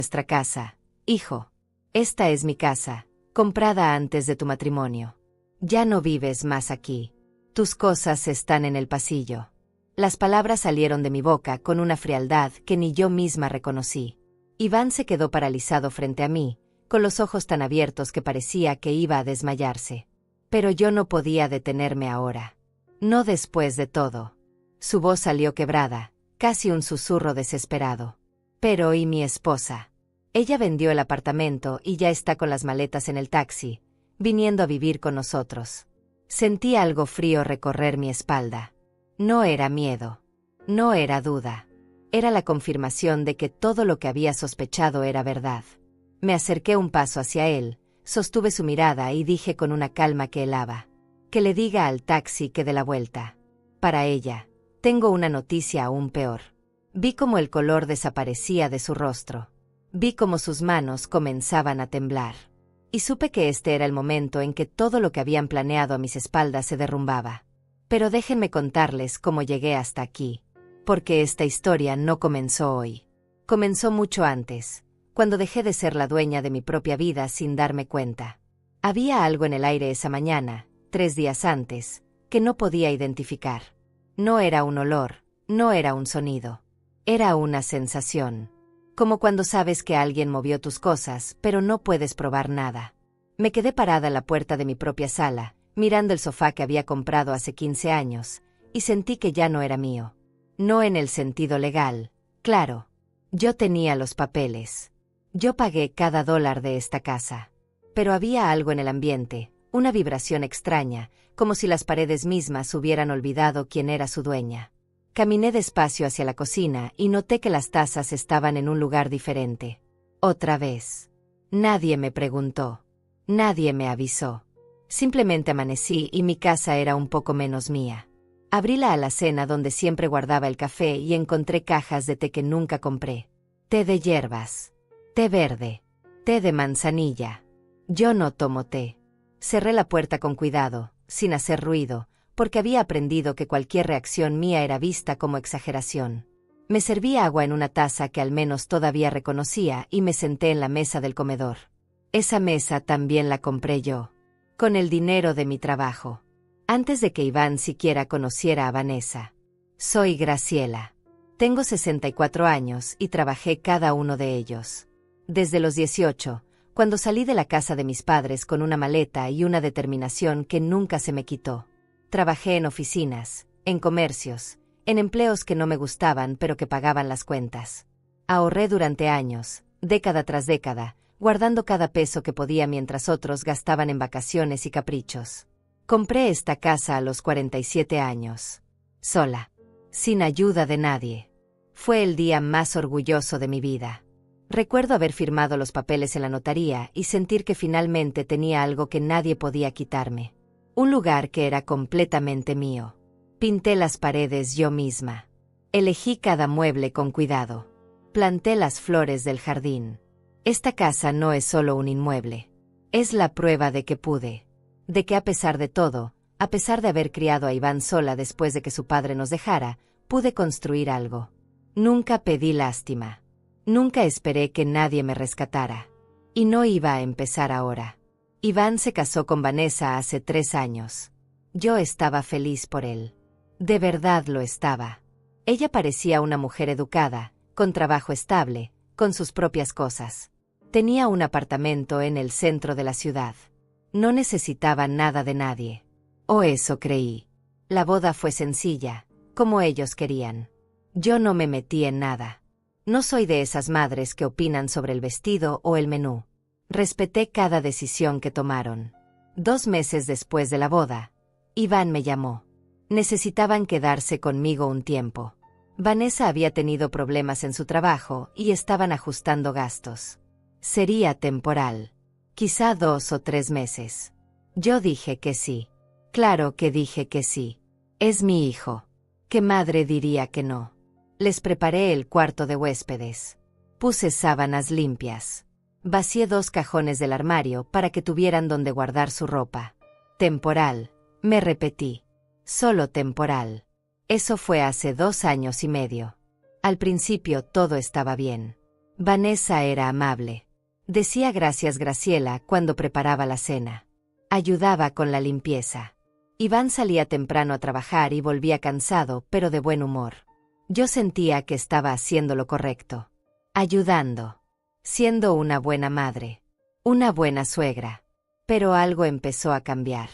Nuestra casa, hijo. Esta es mi casa, comprada antes de tu matrimonio. Ya no vives más aquí. Tus cosas están en el pasillo. Las palabras salieron de mi boca con una frialdad que ni yo misma reconocí. Iván se quedó paralizado frente a mí, con los ojos tan abiertos que parecía que iba a desmayarse. Pero yo no podía detenerme ahora. No después de todo. Su voz salió quebrada, casi un susurro desesperado. Pero ¿y mi esposa? Ella vendió el apartamento y ya está con las maletas en el taxi, viniendo a vivir con nosotros. Sentí algo frío recorrer mi espalda. No era miedo. No era duda. Era la confirmación de que todo lo que había sospechado era verdad. Me acerqué un paso hacia él, sostuve su mirada y dije con una calma que helaba: que le diga al taxi que dé la vuelta. Para ella, tengo una noticia aún peor. Vi cómo el color desaparecía de su rostro. Vi cómo sus manos comenzaban a temblar. Y supe que este era el momento en que todo lo que habían planeado a mis espaldas se derrumbaba. Pero déjenme contarles cómo llegué hasta aquí. Porque esta historia no comenzó hoy. Comenzó mucho antes, cuando dejé de ser la dueña de mi propia vida sin darme cuenta. Había algo en el aire esa mañana, 3 días antes, que no podía identificar. No era un olor, no era un sonido. Era una sensación. Como cuando sabes que alguien movió tus cosas, pero no puedes probar nada. Me quedé parada en la puerta de mi propia sala, mirando el sofá que había comprado hace 15 años, y sentí que ya no era mío. No en el sentido legal, claro. Yo tenía los papeles. Yo pagué cada dólar de esta casa. Pero había algo en el ambiente, una vibración extraña, como si las paredes mismas hubieran olvidado quién era su dueña. Caminé despacio hacia la cocina y noté que las tazas estaban en un lugar diferente. Otra vez. Nadie me preguntó. Nadie me avisó. Simplemente amanecí y mi casa era un poco menos mía. Abrí la alacena donde siempre guardaba el café y encontré cajas de té que nunca compré. Té de hierbas. Té verde. Té de manzanilla. Yo no tomo té. Cerré la puerta con cuidado, sin hacer ruido, porque había aprendido que cualquier reacción mía era vista como exageración. Me serví agua en una taza que al menos todavía reconocía y me senté en la mesa del comedor. Esa mesa también la compré yo. Con el dinero de mi trabajo. Antes de que Iván siquiera conociera a Vanessa. Soy Graciela. Tengo 64 años y trabajé cada uno de ellos. Desde los 18, cuando salí de la casa de mis padres con una maleta y una determinación que nunca se me quitó. Trabajé en oficinas, en comercios, en empleos que no me gustaban pero que pagaban las cuentas. Ahorré durante años, década tras década, guardando cada peso que podía mientras otros gastaban en vacaciones y caprichos. Compré esta casa a los 47 años. Sola. Sin ayuda de nadie. Fue el día más orgulloso de mi vida. Recuerdo haber firmado los papeles en la notaría y sentir que finalmente tenía algo que nadie podía quitarme. Un lugar que era completamente mío. Pinté las paredes yo misma. Elegí cada mueble con cuidado. Planté las flores del jardín. Esta casa no es solo un inmueble. Es la prueba de que pude. De que a pesar de todo, a pesar de haber criado a Iván sola después de que su padre nos dejara, pude construir algo. Nunca pedí lástima. Nunca esperé que nadie me rescatara. Y no iba a empezar ahora. Iván se casó con Vanessa hace 3 años. Yo estaba feliz por él. De verdad lo estaba. Ella parecía una mujer educada, con trabajo estable, con sus propias cosas. Tenía un apartamento en el centro de la ciudad. No necesitaba nada de nadie. O eso creí. La boda fue sencilla, como ellos querían. Yo no me metí en nada. No soy de esas madres que opinan sobre el vestido o el menú. Respeté cada decisión que tomaron. 2 meses después de la boda, Iván me llamó. Necesitaban quedarse conmigo un tiempo. Vanessa había tenido problemas en su trabajo y estaban ajustando gastos. Sería temporal. Quizá 2 o 3 meses. Yo dije que sí. Claro que dije que sí. Es mi hijo. ¿Qué madre diría que no? Les preparé el cuarto de huéspedes. Puse sábanas limpias. Vacié 2 cajones del armario para que tuvieran donde guardar su ropa. Temporal, me repetí. Solo temporal. Eso fue hace 2 años y medio. Al principio todo estaba bien. Vanessa era amable. Decía gracias Graciela cuando preparaba la cena. Ayudaba con la limpieza. Iván salía temprano a trabajar y volvía cansado, pero de buen humor. Yo sentía que estaba haciendo lo correcto. Ayudando. Siendo una buena madre. Una buena suegra. Pero algo empezó a cambiar.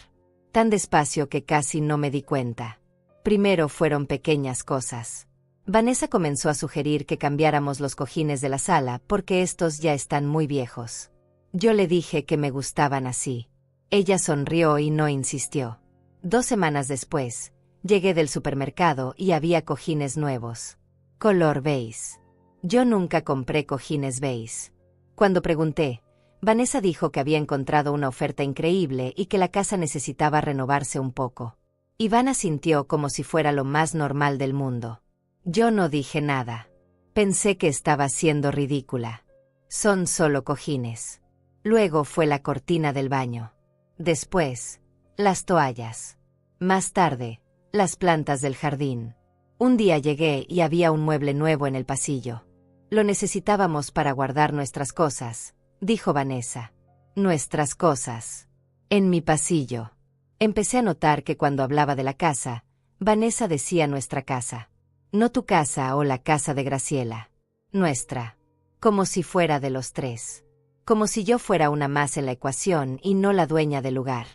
Tan despacio que casi no me di cuenta. Primero fueron pequeñas cosas. Vanessa comenzó a sugerir que cambiáramos los cojines de la sala porque estos ya están muy viejos. Yo le dije que me gustaban así. Ella sonrió y no insistió. 2 semanas después, llegué del supermercado y había cojines nuevos. Color beige. Yo nunca compré cojines beige. Cuando pregunté, Vanessa dijo que había encontrado una oferta increíble y que la casa necesitaba renovarse un poco. Iván asintió como si fuera lo más normal del mundo. Yo no dije nada. Pensé que estaba siendo ridícula. Son solo cojines. Luego fue la cortina del baño. Después, las toallas. Más tarde, las plantas del jardín. Un día llegué y había un mueble nuevo en el pasillo. Lo necesitábamos para guardar nuestras cosas, dijo Vanessa. Nuestras cosas. En mi pasillo. Empecé a notar que cuando hablaba de la casa, Vanessa decía nuestra casa. No tu casa o la casa de Graciela. Nuestra. Como si fuera de los 3. Como si yo fuera una más en la ecuación y no la dueña del lugar.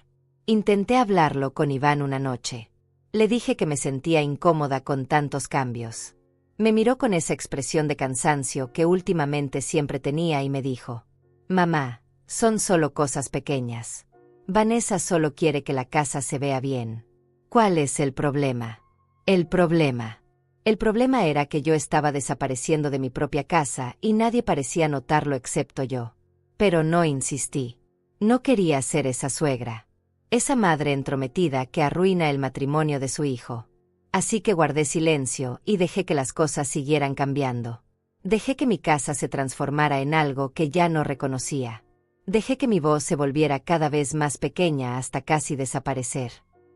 Intenté hablarlo con Iván una noche. Le dije que me sentía incómoda con tantos cambios. Me miró con esa expresión de cansancio que últimamente siempre tenía y me dijo: Mamá, son solo cosas pequeñas. Vanessa solo quiere que la casa se vea bien. ¿Cuál es el problema? El problema era que yo estaba desapareciendo de mi propia casa y nadie parecía notarlo excepto yo. Pero no insistí. No quería ser esa suegra. Esa madre entrometida que arruina el matrimonio de su hijo. Así que guardé silencio y dejé que las cosas siguieran cambiando. Dejé que mi casa se transformara en algo que ya no reconocía. Dejé que mi voz se volviera cada vez más pequeña hasta casi desaparecer.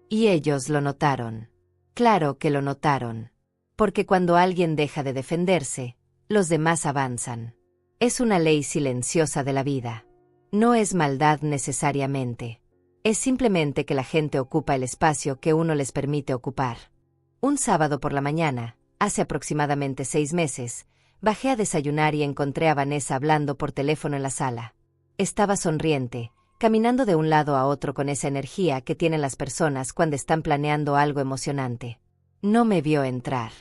Y ellos lo notaron. Claro que lo notaron. Porque cuando alguien deja de defenderse, los demás avanzan. Es una ley silenciosa de la vida. No es maldad necesariamente. Es simplemente que la gente ocupa el espacio que uno les permite ocupar. Un sábado por la mañana, hace aproximadamente 6 meses, bajé a desayunar y encontré a Vanessa hablando por teléfono en la sala. Estaba sonriente, caminando de un lado a otro con esa energía que tienen las personas cuando están planeando algo emocionante. No me vio entrar.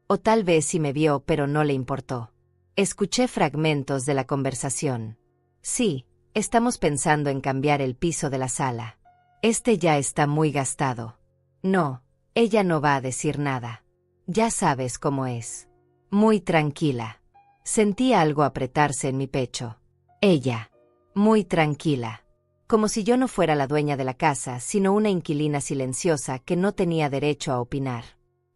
O tal vez sí me vio, pero no le importó. Escuché fragmentos de la conversación. Sí, estamos pensando en cambiar el piso de la sala. Este ya está muy gastado. No, ella no va a decir nada. Ya sabes cómo es. Muy tranquila. Sentí algo apretarse en mi pecho. Ella. Muy tranquila. Como si yo no fuera la dueña de la casa, sino una inquilina silenciosa que no tenía derecho a opinar.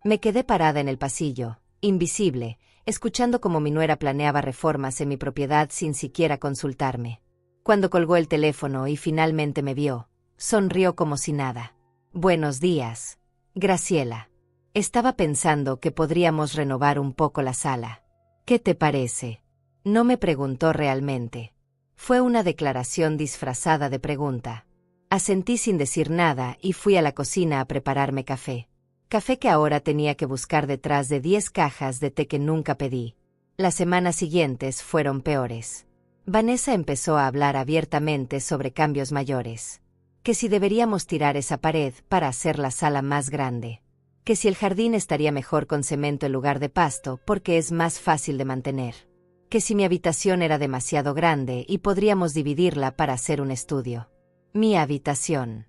Me quedé parada en el pasillo, invisible, escuchando cómo mi nuera planeaba reformas en mi propiedad sin siquiera consultarme. Cuando colgó el teléfono y finalmente me vio, sonrió como si nada. Buenos días, Graciela. Estaba pensando que podríamos renovar un poco la sala. ¿Qué te parece? No me preguntó realmente. Fue una declaración disfrazada de pregunta. Asentí sin decir nada y fui a la cocina a prepararme café. Café que ahora tenía que buscar detrás de 10 cajas de té que nunca pedí. Las semanas siguientes fueron peores. Vanessa empezó a hablar abiertamente sobre cambios mayores. Que si deberíamos tirar esa pared para hacer la sala más grande. Que si el jardín estaría mejor con cemento en lugar de pasto porque es más fácil de mantener. Que si mi habitación era demasiado grande y podríamos dividirla para hacer un estudio. Mi habitación.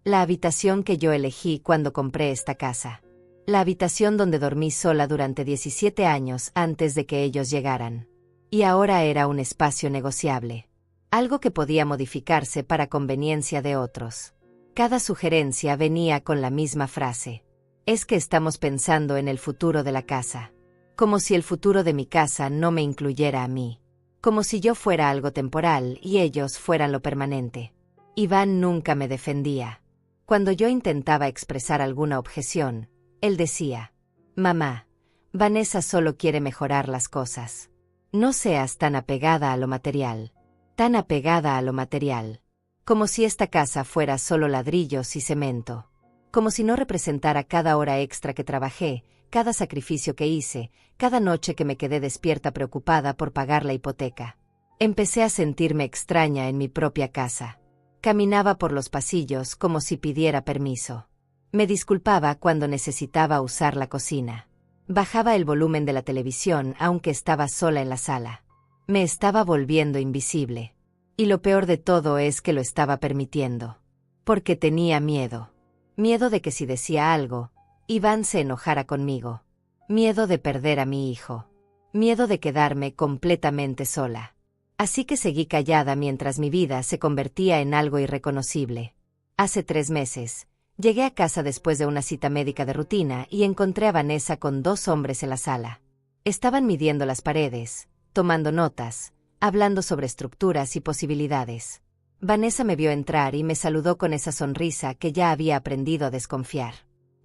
La habitación que yo elegí cuando compré esta casa. La habitación donde dormí sola durante 17 años antes de que ellos llegaran. Y ahora era un espacio negociable. Algo que podía modificarse para conveniencia de otros. Cada sugerencia venía con la misma frase. Es que estamos pensando en el futuro de la casa. Como si el futuro de mi casa no me incluyera a mí. Como si yo fuera algo temporal y ellos fueran lo permanente. Iván nunca me defendía. Cuando yo intentaba expresar alguna objeción, él decía: Mamá, Vanessa solo quiere mejorar las cosas. No seas tan apegada a lo material. Tan apegada a lo material. Como si esta casa fuera solo ladrillos y cemento. Como si no representara cada hora extra que trabajé, cada sacrificio que hice, cada noche que me quedé despierta preocupada por pagar la hipoteca. Empecé a sentirme extraña en mi propia casa. Caminaba por los pasillos como si pidiera permiso. Me disculpaba cuando necesitaba usar la cocina. Bajaba el volumen de la televisión aunque estaba sola en la sala. Me estaba volviendo invisible. Y lo peor de todo es que lo estaba permitiendo. Porque tenía miedo. Miedo de que si decía algo, Iván se enojara conmigo. Miedo de perder a mi hijo. Miedo de quedarme completamente sola. Así que seguí callada mientras mi vida se convertía en algo irreconocible. Hace 3 meses, llegué a casa después de una cita médica de rutina y encontré a Vanessa con 2 hombres en la sala. Estaban midiendo las paredes, tomando notas, hablando sobre estructuras y posibilidades. Vanessa me vio entrar y me saludó con esa sonrisa que ya había aprendido a desconfiar.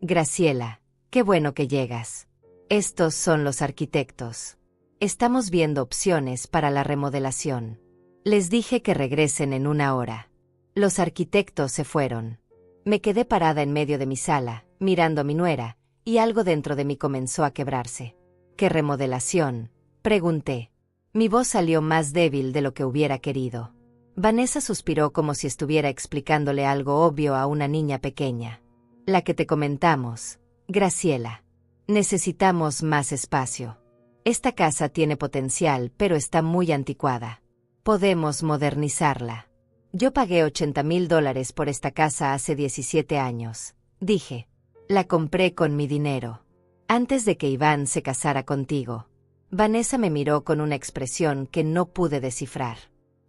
Graciela, qué bueno que llegas. Estos son los arquitectos. Estamos viendo opciones para la remodelación. Les dije que regresen en 1 hora. Los arquitectos se fueron. Me quedé parada en medio de mi sala, mirando a mi nuera, y algo dentro de mí comenzó a quebrarse. ¿Qué remodelación?, pregunté. Mi voz salió más débil de lo que hubiera querido. Vanessa suspiró como si estuviera explicándole algo obvio a una niña pequeña. La que te comentamos, Graciela. Necesitamos más espacio. Esta casa tiene potencial, pero está muy anticuada. Podemos modernizarla. Yo pagué $80,000 por esta casa hace 17 años, dije. La compré con mi dinero. Antes de que Iván se casara contigo. Vanessa me miró con una expresión que no pude descifrar.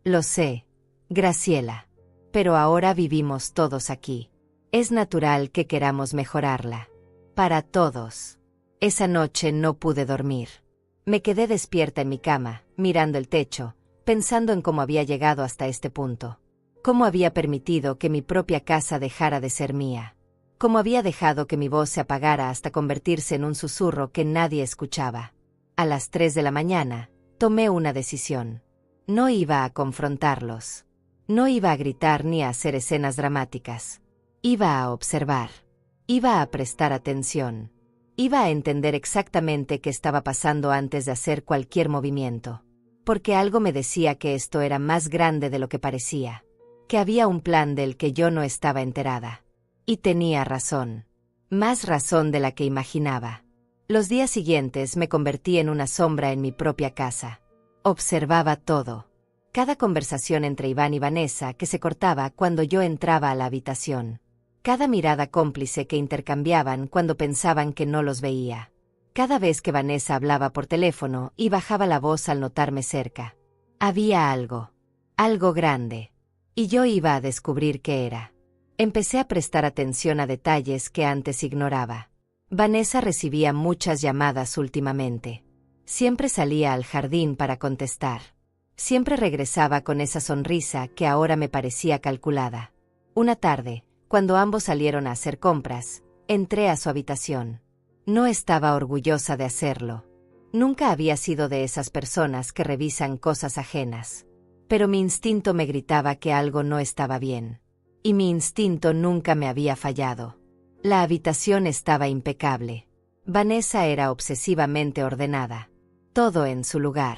Lo sé, Graciela. Pero ahora vivimos todos aquí. Es natural que queramos mejorarla. Para todos. Esa noche no pude dormir. Me quedé despierta en mi cama, mirando el techo, pensando en cómo había llegado hasta este punto. Cómo había permitido que mi propia casa dejara de ser mía. Cómo había dejado que mi voz se apagara hasta convertirse en un susurro que nadie escuchaba. A las 3 de la mañana, tomé una decisión. No iba a confrontarlos. No iba a gritar ni a hacer escenas dramáticas. Iba a observar. Iba a prestar atención. Iba a entender exactamente qué estaba pasando antes de hacer cualquier movimiento. Porque algo me decía que esto era más grande de lo que parecía. Que había un plan del que yo no estaba enterada. Y tenía razón. Más razón de la que imaginaba. Los días siguientes me convertí en una sombra en mi propia casa. Observaba todo. Cada conversación entre Iván y Vanessa que se cortaba cuando yo entraba a la habitación. Cada mirada cómplice que intercambiaban cuando pensaban que no los veía. Cada vez que Vanessa hablaba por teléfono y bajaba la voz al notarme cerca. Había algo. Algo grande. Y yo iba a descubrir qué era. Empecé a prestar atención a detalles que antes ignoraba. Vanessa recibía muchas llamadas últimamente. Siempre salía al jardín para contestar. Siempre regresaba con esa sonrisa que ahora me parecía calculada. Una tarde, cuando ambos salieron a hacer compras, entré a su habitación. No estaba orgullosa de hacerlo. Nunca había sido de esas personas que revisan cosas ajenas. Pero mi instinto me gritaba que algo no estaba bien. Y mi instinto nunca me había fallado. La habitación estaba impecable. Vanessa era obsesivamente ordenada. Todo en su lugar.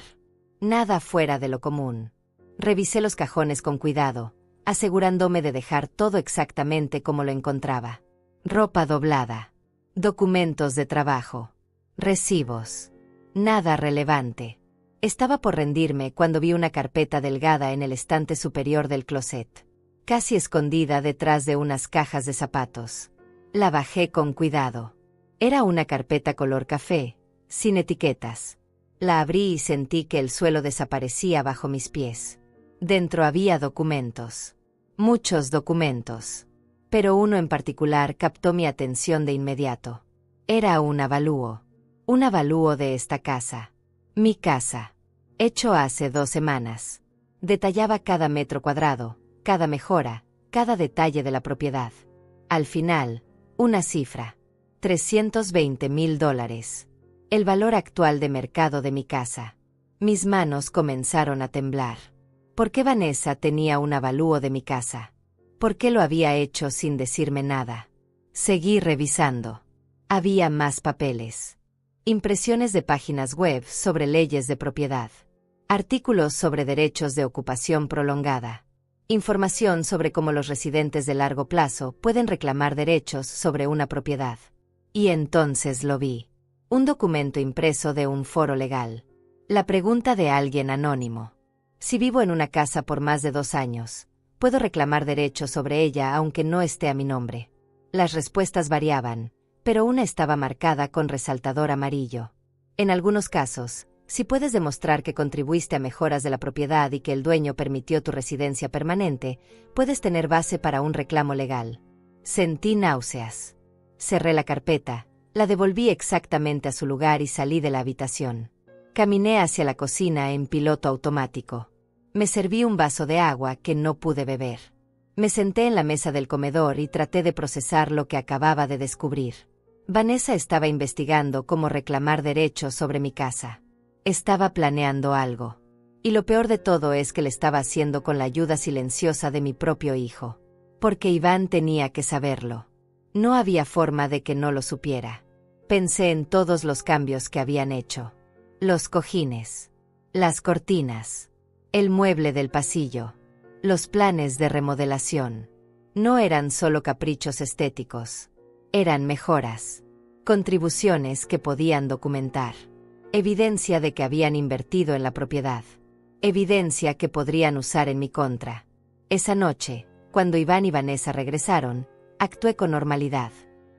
Nada fuera de lo común. Revisé los cajones con cuidado, asegurándome de dejar todo exactamente como lo encontraba. Ropa doblada. Documentos de trabajo. Recibos. Nada relevante. Estaba por rendirme cuando vi una carpeta delgada en el estante superior del closet, casi escondida detrás de unas cajas de zapatos. La bajé con cuidado. Era una carpeta color café, sin etiquetas. La abrí y sentí que el suelo desaparecía bajo mis pies. Dentro había documentos. Muchos documentos. Pero uno en particular captó mi atención de inmediato. Era un avalúo. Un avalúo de esta casa. Mi casa. Hecho hace 2 semanas. Detallaba cada metro cuadrado, cada mejora, cada detalle de la propiedad. Al final, una cifra. $320,000. El valor actual de mercado de mi casa. Mis manos comenzaron a temblar. ¿Por qué Vanessa tenía un avalúo de mi casa? ¿Por qué lo había hecho sin decirme nada? Seguí revisando. Había más papeles. Impresiones de páginas web sobre leyes de propiedad. Artículos sobre derechos de ocupación prolongada. Información sobre cómo los residentes de largo plazo pueden reclamar derechos sobre una propiedad. Y entonces lo vi. Un documento impreso de un foro legal. La pregunta de alguien anónimo. Si vivo en una casa por más de 2 años, ¿puedo reclamar derechos sobre ella aunque no esté a mi nombre? Las respuestas variaban, pero una estaba marcada con resaltador amarillo. En algunos casos, si puedes demostrar que contribuiste a mejoras de la propiedad y que el dueño permitió tu residencia permanente, puedes tener base para un reclamo legal. Sentí náuseas. Cerré la carpeta, la devolví exactamente a su lugar y salí de la habitación. Caminé hacia la cocina en piloto automático. Me serví un vaso de agua que no pude beber. Me senté en la mesa del comedor y traté de procesar lo que acababa de descubrir. Vanessa estaba investigando cómo reclamar derechos sobre mi casa. Estaba planeando algo. Y lo peor de todo es que lo estaba haciendo con la ayuda silenciosa de mi propio hijo. Porque Iván tenía que saberlo. No había forma de que no lo supiera. Pensé en todos los cambios que habían hecho. Los cojines, las cortinas, el mueble del pasillo, los planes de remodelación. No eran solo caprichos estéticos. Eran mejoras, contribuciones que podían documentar. Evidencia de que habían invertido en la propiedad. Evidencia que podrían usar en mi contra. Esa noche, cuando Iván y Vanessa regresaron, actué con normalidad.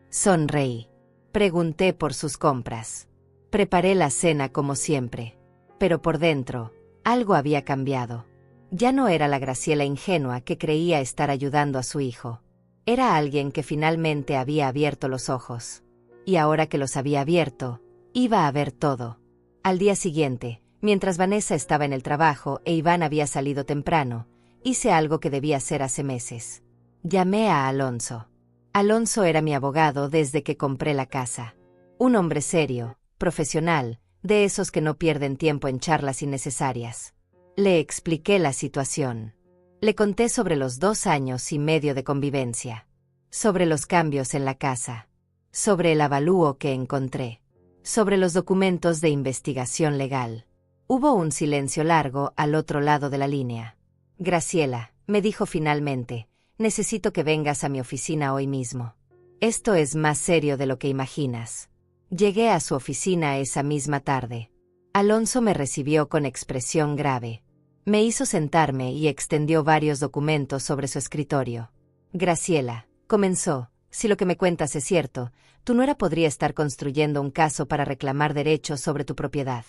Sonreí. Pregunté por sus compras. Preparé la cena como siempre. Pero por dentro, algo había cambiado. Ya no era la Graciela ingenua que creía estar ayudando a su hijo. Era alguien que finalmente había abierto los ojos. Y ahora que los había abierto, iba a ver todo. Al día siguiente, mientras Vanessa estaba en el trabajo e Iván había salido temprano, hice algo que debía hacer hace meses. Llamé a Alonso. Alonso era mi abogado desde que compré la casa. Un hombre serio, profesional, de esos que no pierden tiempo en charlas innecesarias. Le expliqué la situación. Le conté sobre los 2 años y medio de convivencia. Sobre los cambios en la casa. Sobre el avalúo que encontré. Sobre los documentos de investigación legal. Hubo un silencio largo al otro lado de la línea. Graciela, me dijo finalmente, necesito que vengas a mi oficina hoy mismo. Esto es más serio de lo que imaginas. Llegué a su oficina esa misma tarde. Alonso me recibió con expresión grave. Me hizo sentarme y extendió varios documentos sobre su escritorio. Graciela, comenzó, si lo que me cuentas es cierto, tú no podría estar construyendo un caso para reclamar derechos sobre tu propiedad.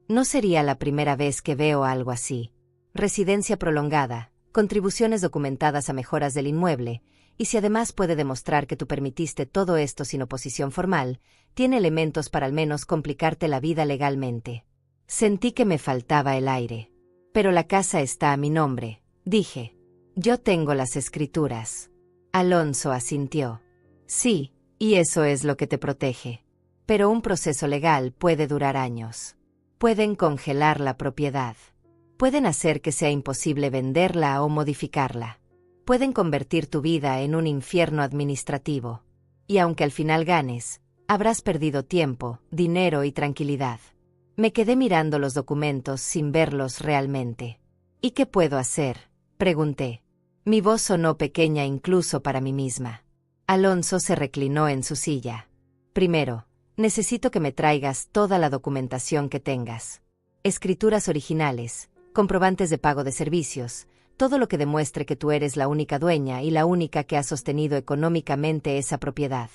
No sería la primera vez que veo algo así. Residencia prolongada, contribuciones documentadas a mejoras del inmueble, y si además puede demostrar que tú permitiste todo esto sin oposición formal, tiene elementos para al menos complicarte la vida legalmente. Sentí que me faltaba el aire. Pero la casa está a mi nombre, dije. Yo tengo las escrituras. Alonso asintió. Sí, y eso es lo que te protege. Pero un proceso legal puede durar años. Pueden congelar la propiedad. Pueden hacer que sea imposible venderla o modificarla. Pueden convertir tu vida en un infierno administrativo. Y aunque al final ganes, habrás perdido tiempo, dinero y tranquilidad. Me quedé mirando los documentos sin verlos realmente. ¿Y qué puedo hacer?, pregunté. Mi voz sonó pequeña incluso para mí misma. Alonso se reclinó en su silla. Primero, necesito que me traigas toda la documentación que tengas. Escrituras originales, comprobantes de pago de servicios, todo lo que demuestre que tú eres la única dueña y la única que ha sostenido económicamente esa propiedad.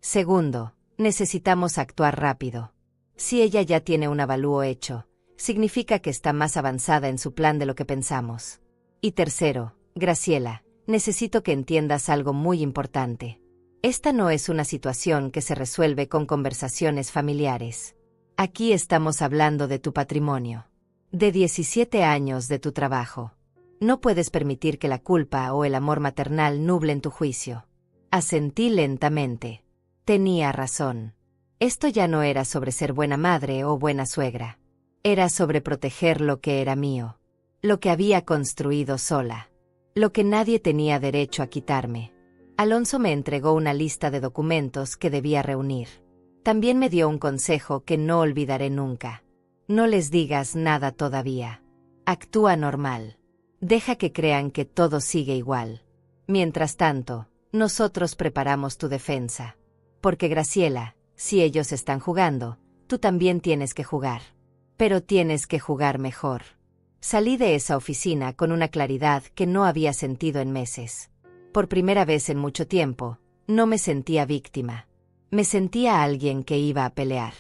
Segundo, necesitamos actuar rápido. Si ella ya tiene un avalúo hecho, significa que está más avanzada en su plan de lo que pensamos. Y tercero, Graciela, necesito que entiendas algo muy importante. Esta no es una situación que se resuelve con conversaciones familiares. Aquí estamos hablando de tu patrimonio. De 17 años de tu trabajo. No puedes permitir que la culpa o el amor maternal nublen tu juicio. Asentí lentamente. Tenía razón. Esto ya no era sobre ser buena madre o buena suegra. Era sobreproteger lo que era mío, lo que había construido sola, lo que nadie tenía derecho a quitarme. Alonso me entregó una lista de documentos que debía reunir. También me dio un consejo que no olvidaré nunca. No les digas nada todavía. Actúa normal. Deja que crean que todo sigue igual. Mientras tanto, nosotros preparamos tu defensa. Porque Graciela, si ellos están jugando, tú también tienes que jugar. Pero tienes que jugar mejor. Salí de esa oficina con una claridad que no había sentido en meses. Por primera vez en mucho tiempo, no me sentía víctima. Me sentía alguien que iba a pelear.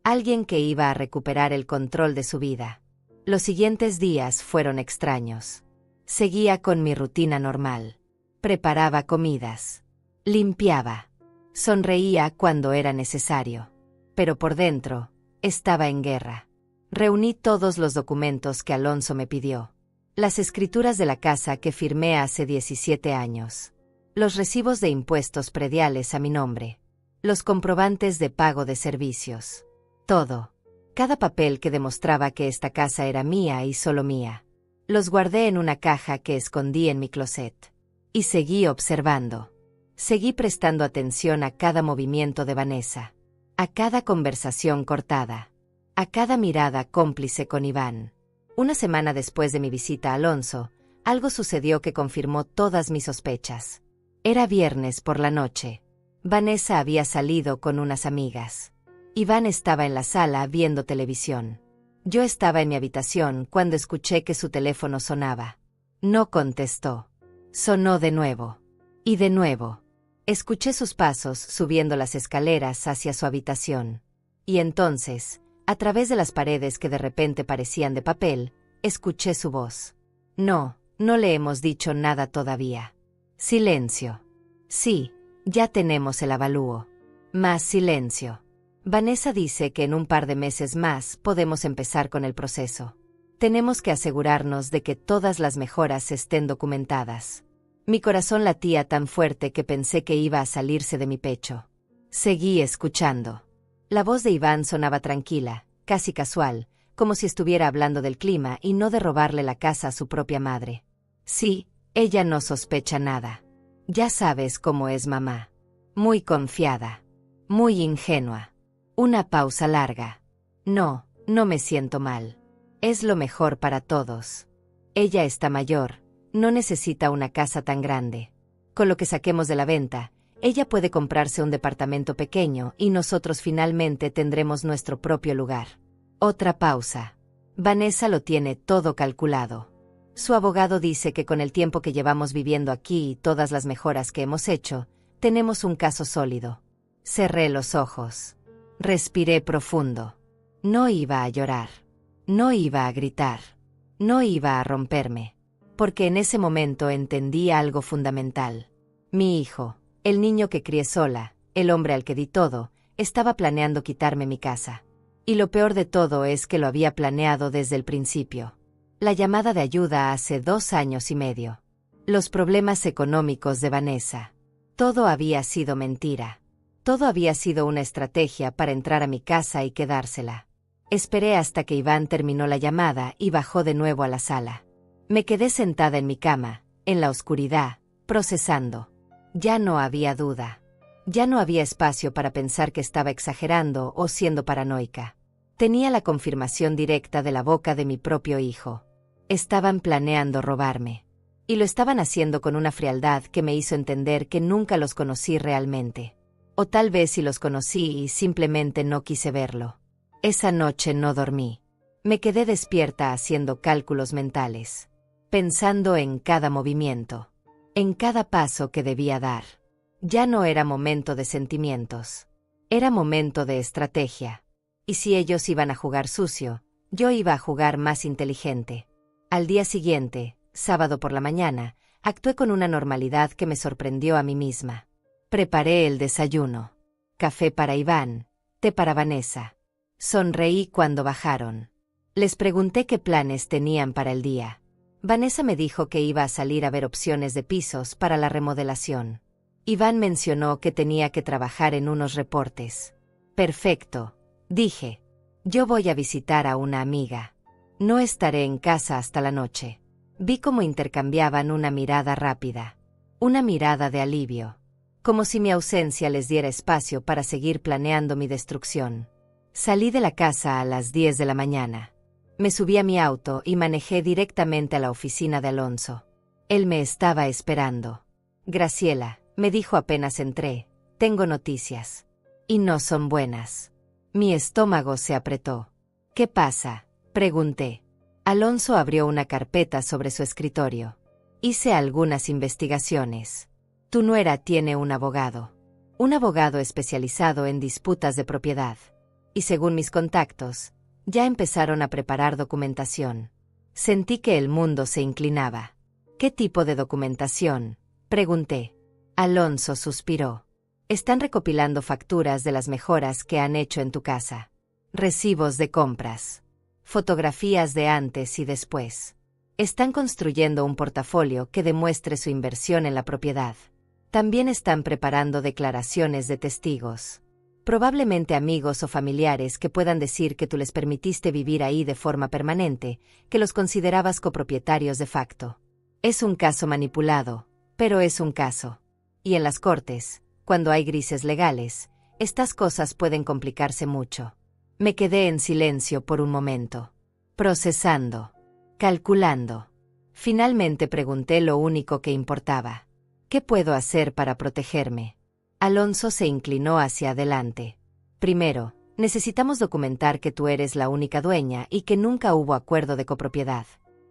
Alguien que iba a recuperar el control de su vida. Los siguientes días fueron extraños. Seguía con mi rutina normal. Preparaba comidas. Limpiaba. Sonreía cuando era necesario. Pero por dentro, estaba en guerra. Reuní todos los documentos que Alonso me pidió. Las escrituras de la casa que firmé hace 17 años. Los recibos de impuestos prediales a mi nombre. Los comprobantes de pago de servicios. Todo. Cada papel que demostraba que esta casa era mía y solo mía. Los guardé en una caja que escondí en mi closet. Y seguí observando. Seguí prestando atención a cada movimiento de Vanessa. A cada conversación cortada. A cada mirada cómplice con Iván. Una semana después de mi visita a Alonso, algo sucedió que confirmó todas mis sospechas. Era viernes por la noche. Vanessa había salido con unas amigas. Iván estaba en la sala viendo televisión. Yo estaba en mi habitación cuando escuché que su teléfono sonaba. No contestó. Sonó de nuevo. Y de nuevo. Escuché sus pasos subiendo las escaleras hacia su habitación. Y entonces, a través de las paredes que de repente parecían de papel, escuché su voz. No, no le hemos dicho nada todavía. Silencio. Sí, ya tenemos el avalúo. Más silencio. Vanessa dice que en un par de meses más podemos empezar con el proceso. Tenemos que asegurarnos de que todas las mejoras estén documentadas. Mi corazón latía tan fuerte que pensé que iba a salirse de mi pecho. Seguí escuchando. La voz de Iván sonaba tranquila, casi casual, como si estuviera hablando del clima y no de robarle la casa a su propia madre. Sí, ella no sospecha nada. Ya sabes cómo es mamá. Muy confiada. Muy ingenua. Una pausa larga. No, no me siento mal. Es lo mejor para todos. Ella está mayor, no necesita una casa tan grande. Con lo que saquemos de la venta, ella puede comprarse un departamento pequeño y nosotros finalmente tendremos nuestro propio lugar. Otra pausa. Vanessa lo tiene todo calculado. Su abogado dice que con el tiempo que llevamos viviendo aquí y todas las mejoras que hemos hecho, tenemos un caso sólido. Cerré los ojos. Respiré profundo. No iba a llorar. No iba a gritar. No iba a romperme. Porque en ese momento entendí algo fundamental. Mi hijo, el niño que crié sola, el hombre al que di todo, estaba planeando quitarme mi casa. Y lo peor de todo es que lo había planeado desde el principio. La llamada de ayuda hace 2 años y medio. Los problemas económicos de Vanessa. Todo había sido mentira. Todo había sido una estrategia para entrar a mi casa y quedársela. Esperé hasta que Iván terminó la llamada y bajó de nuevo a la sala. Me quedé sentada en mi cama, en la oscuridad, procesando. Ya no había duda. Ya no había espacio para pensar que estaba exagerando o siendo paranoica. Tenía la confirmación directa de la boca de mi propio hijo. Estaban planeando robarme. Y lo estaban haciendo con una frialdad que me hizo entender que nunca los conocí realmente. O tal vez sí los conocí y simplemente no quise verlo. Esa noche no dormí. Me quedé despierta haciendo cálculos mentales. Pensando en cada movimiento. En cada paso que debía dar. Ya no era momento de sentimientos. Era momento de estrategia. Y si ellos iban a jugar sucio, yo iba a jugar más inteligente. Al día siguiente, sábado por la mañana, actué con una normalidad que me sorprendió a mí misma. Preparé el desayuno. Café para Iván, té para Vanessa. Sonreí cuando bajaron. Les pregunté qué planes tenían para el día. Vanessa me dijo que iba a salir a ver opciones de pisos para la remodelación. Iván mencionó que tenía que trabajar en unos reportes. Perfecto, dije. Yo voy a visitar a una amiga. No estaré en casa hasta la noche. Vi cómo intercambiaban una mirada rápida. Una mirada de alivio. Como si mi ausencia les diera espacio para seguir planeando mi destrucción. Salí de la casa a las 10 de la mañana. Me subí a mi auto y manejé directamente a la oficina de Alonso. Él me estaba esperando. Graciela, me dijo apenas entré, tengo noticias. Y no son buenas. Mi estómago se apretó. ¿Qué pasa?, pregunté. Alonso abrió una carpeta sobre su escritorio. Hice algunas investigaciones. Tu nuera tiene un abogado especializado en disputas de propiedad. Y según mis contactos, ya empezaron a preparar documentación. Sentí que el mundo se inclinaba. ¿Qué tipo de documentación?, pregunté. Alonso suspiró. Están recopilando facturas de las mejoras que han hecho en tu casa. Recibos de compras. Fotografías de antes y después. Están construyendo un portafolio que demuestre su inversión en la propiedad. También están preparando declaraciones de testigos. Probablemente amigos o familiares que puedan decir que tú les permitiste vivir ahí de forma permanente, que los considerabas copropietarios de facto. Es un caso manipulado, pero es un caso. Y en las cortes, cuando hay grises legales, estas cosas pueden complicarse mucho. Me quedé en silencio por un momento. Procesando. Calculando. Finalmente pregunté lo único que importaba. ¿Qué puedo hacer para protegerme? Alonso se inclinó hacia adelante. Primero, necesitamos documentar que tú eres la única dueña y que nunca hubo acuerdo de copropiedad.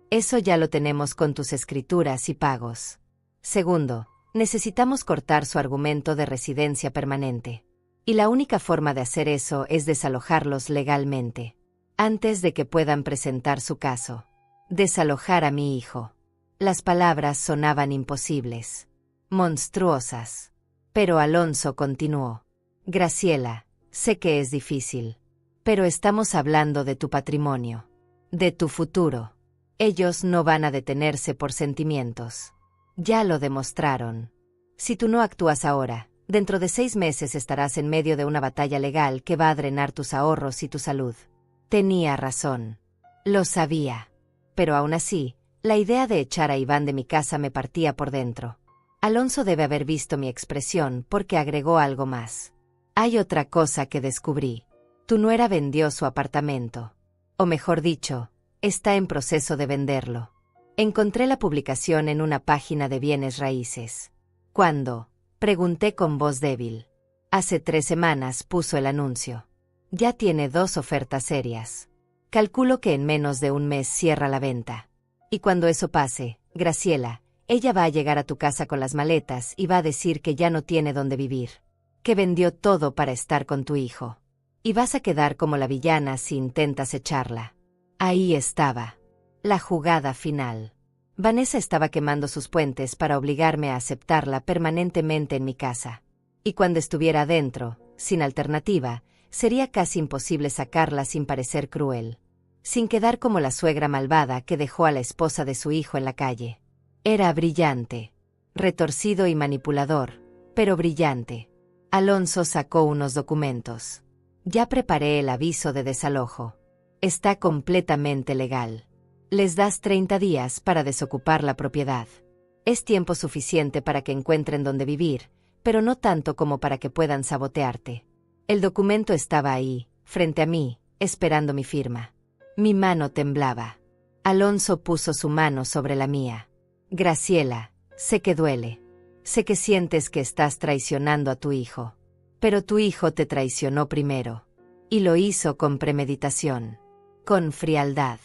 Eso ya lo tenemos con tus escrituras y pagos. Segundo, necesitamos cortar su argumento de residencia permanente. Y la única forma de hacer eso es desalojarlos legalmente. Antes de que puedan presentar su caso. Desalojar a mi hijo. Las palabras sonaban imposibles. Monstruosas. Pero Alonso continuó. Graciela, sé que es difícil. Pero estamos hablando de tu patrimonio. De tu futuro. Ellos no van a detenerse por sentimientos. Ya lo demostraron. Si tú no actúas ahora, dentro de 6 meses estarás en medio de una batalla legal que va a drenar tus ahorros y tu salud. Tenía razón. Lo sabía. Pero aún así, la idea de echar a Iván de mi casa me partía por dentro. Alonso debe haber visto mi expresión porque agregó algo más. Hay otra cosa que descubrí. Tu nuera vendió su apartamento. O mejor dicho, está en proceso de venderlo. Encontré la publicación en una página de bienes raíces. ¿Cuándo?, pregunté con voz débil. Hace 3 semanas puso el anuncio. Ya tiene 2 ofertas serias. Calculo que en menos de un mes cierra la venta. Y cuando eso pase, Graciela, ella va a llegar a tu casa con las maletas y va a decir que ya no tiene dónde vivir. Que vendió todo para estar con tu hijo. Y vas a quedar como la villana si intentas echarla. Ahí estaba. La jugada final. Vanessa estaba quemando sus puentes para obligarme a aceptarla permanentemente en mi casa. Y cuando estuviera adentro, sin alternativa, sería casi imposible sacarla sin parecer cruel. Sin quedar como la suegra malvada que dejó a la esposa de su hijo en la calle. Era brillante. Retorcido y manipulador, pero brillante. Alonso sacó unos documentos. Ya preparé el aviso de desalojo. Está completamente legal. Les das 30 días para desocupar la propiedad. Es tiempo suficiente para que encuentren dónde vivir, pero no tanto como para que puedan sabotearte. El documento estaba ahí, frente a mí, esperando mi firma. Mi mano temblaba. Alonso puso su mano sobre la mía. Graciela, sé que duele. Sé que sientes que estás traicionando a tu hijo. Pero tu hijo te traicionó primero. Y lo hizo con premeditación. Con frialdad.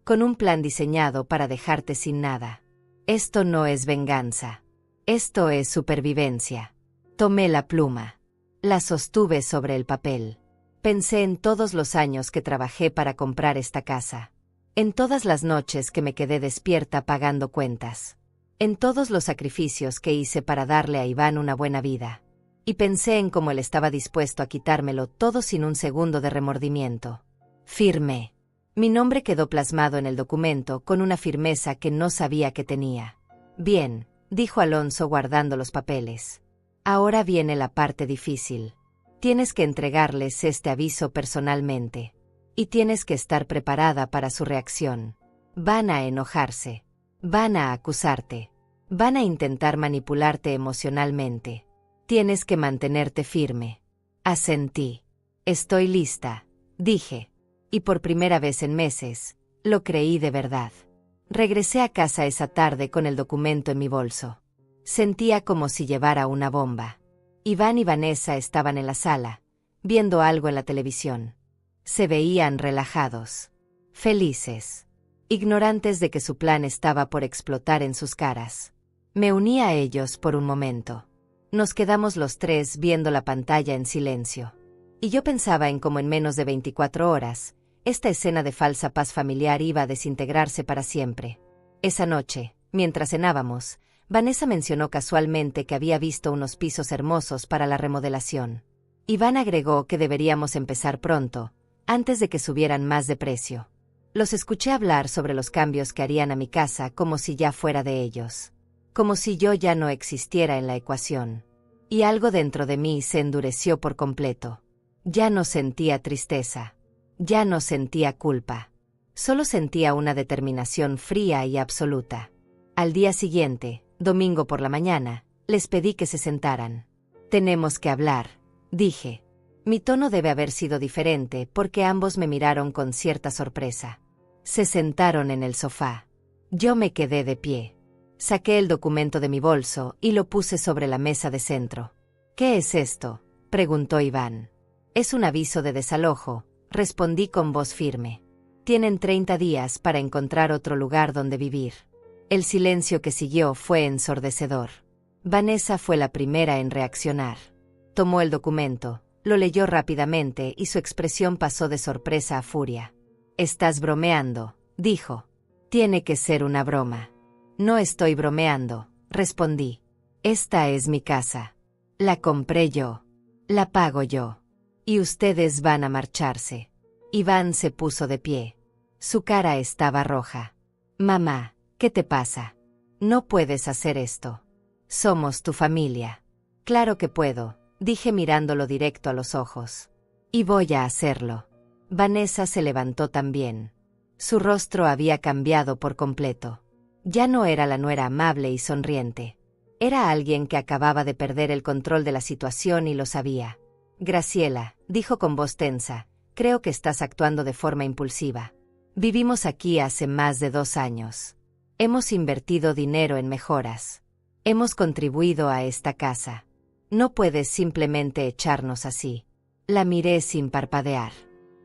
Con un plan diseñado para dejarte sin nada. Esto no es venganza. Esto es supervivencia. Tomé la pluma. La sostuve sobre el papel. Pensé en todos los años que trabajé para comprar esta casa. En todas las noches que me quedé despierta pagando cuentas. En todos los sacrificios que hice para darle a Iván una buena vida. Y pensé en cómo él estaba dispuesto a quitármelo todo sin un segundo de remordimiento. Firmé. Mi nombre quedó plasmado en el documento con una firmeza que no sabía que tenía. Bien, dijo Alonso guardando los papeles. Ahora viene la parte difícil. Tienes que entregarles este aviso personalmente. Y tienes que estar preparada para su reacción. Van a enojarse. Van a acusarte. Van a intentar manipularte emocionalmente. Tienes que mantenerte firme. Asentí. Estoy lista, dije. Y por primera vez en meses, lo creí de verdad. Regresé a casa esa tarde con el documento en mi bolso. Sentía como si llevara una bomba. Iván y Vanessa estaban en la sala, viendo algo en la televisión. Se veían relajados, felices, ignorantes de que su plan estaba por explotar en sus caras. Me uní a ellos por un momento. Nos quedamos los tres viendo la pantalla en silencio. Y yo pensaba en cómo en menos de 24 horas, esta escena de falsa paz familiar iba a desintegrarse para siempre. Esa noche, mientras cenábamos, Vanessa mencionó casualmente que había visto unos pisos hermosos para la remodelación. Iván agregó que deberíamos empezar pronto, antes de que subieran más de precio. Los escuché hablar sobre los cambios que harían a mi casa como si ya fuera de ellos. Como si yo ya no existiera en la ecuación. Y algo dentro de mí se endureció por completo. Ya no sentía tristeza. Ya no sentía culpa. Solo sentía una determinación fría y absoluta. Al día siguiente, domingo por la mañana, les pedí que se sentaran. Tenemos que hablar, dije. Mi tono debe haber sido diferente porque ambos me miraron con cierta sorpresa. Se sentaron en el sofá. Yo me quedé de pie. Saqué el documento de mi bolso y lo puse sobre la mesa de centro. ¿Qué es esto?, preguntó Iván. Es un aviso de desalojo, respondí con voz firme. Tienen 30 días para encontrar otro lugar donde vivir. El silencio que siguió fue ensordecedor. Vanessa fue la primera en reaccionar. Tomó el documento, lo leyó rápidamente y su expresión pasó de sorpresa a furia. «Estás bromeando», dijo. «Tiene que ser una broma». «No estoy bromeando», respondí. «Esta es mi casa. La compré yo. La pago yo. Y ustedes van a marcharse». Iván se puso de pie. Su cara estaba roja. «Mamá, ¿qué te pasa? No puedes hacer esto. Somos tu familia». «Claro que puedo», dije mirándolo directo a los ojos. «Y voy a hacerlo». Vanessa se levantó también. Su rostro había cambiado por completo. Ya no era la nuera amable y sonriente. Era alguien que acababa de perder el control de la situación y lo sabía. «Graciela», dijo con voz tensa, «creo que estás actuando de forma impulsiva. Vivimos aquí hace más de 2 años. Hemos invertido dinero en mejoras. Hemos contribuido a esta casa. No puedes simplemente echarnos así». La miré sin parpadear.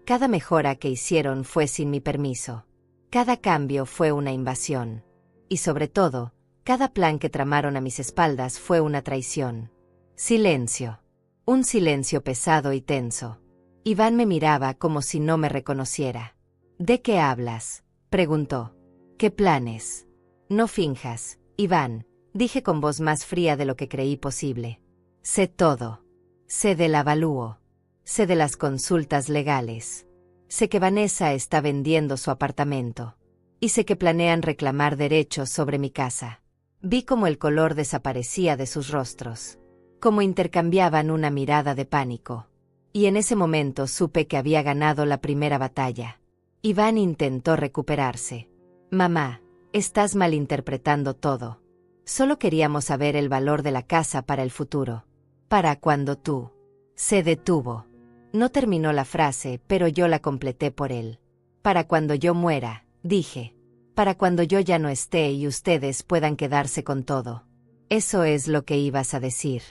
Cada mejora que hicieron fue sin mi permiso. Cada cambio fue una invasión. Y sobre todo, cada plan que tramaron a mis espaldas fue una traición. Silencio. Un silencio pesado y tenso. Iván me miraba como si no me reconociera. «¿De qué hablas?», preguntó. «¿Qué planes?». «No finjas, Iván», dije con voz más fría de lo que creí posible. «Sé todo. Sé del avalúo. Sé de las consultas legales. Sé que Vanessa está vendiendo su apartamento. Y sé que planean reclamar derechos sobre mi casa». Vi cómo el color desaparecía de sus rostros. Cómo intercambiaban una mirada de pánico. Y en ese momento supe que había ganado la primera batalla. Iván intentó recuperarse. «Mamá, estás malinterpretando todo. Solo queríamos saber el valor de la casa para el futuro. Para cuando tú». Se detuvo. No terminó la frase, pero yo la completé por él. «Para cuando yo muera», dije. «Para cuando yo ya no esté y ustedes puedan quedarse con todo». «Eso es lo que ibas a decir».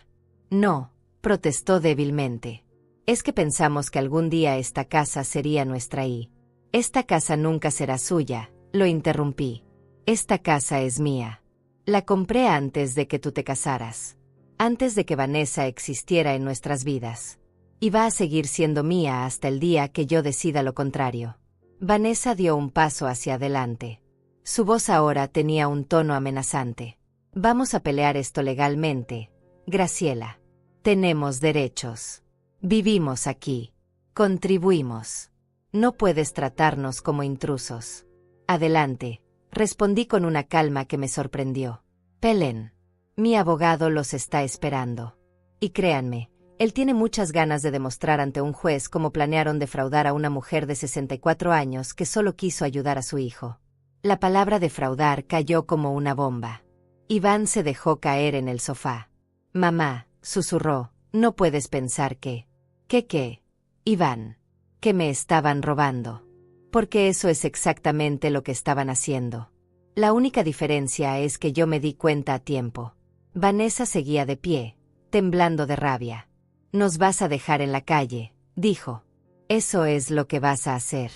«No», protestó débilmente. «Es que pensamos que algún día esta casa sería nuestra y...». «Esta casa nunca será suya», lo interrumpí. «Esta casa es mía. La compré antes de que tú te casaras. Antes de que Vanessa existiera en nuestras vidas. Y va a seguir siendo mía hasta el día que yo decida lo contrario». Vanessa dio un paso hacia adelante. Su voz ahora tenía un tono amenazante. «Vamos a pelear esto legalmente, Graciela. Tenemos derechos. Vivimos aquí. Contribuimos. No puedes tratarnos como intrusos». «Adelante», respondí con una calma que me sorprendió. «Peleen. Mi abogado los está esperando. Y créanme, Él tiene muchas ganas de demostrar ante un juez cómo planearon defraudar a una mujer de 64 años que solo quiso ayudar a su hijo. La palabra defraudar cayó como una bomba. Iván se dejó caer en el sofá. Mamá, susurró, no puedes pensar que... ¿Qué? Iván. Que me estaban robando. Porque eso es exactamente lo que estaban haciendo. La única diferencia es que yo me di cuenta a tiempo. Vanessa seguía de pie, temblando de rabia. Nos vas a dejar en la calle, dijo. Eso es lo que vas a hacer.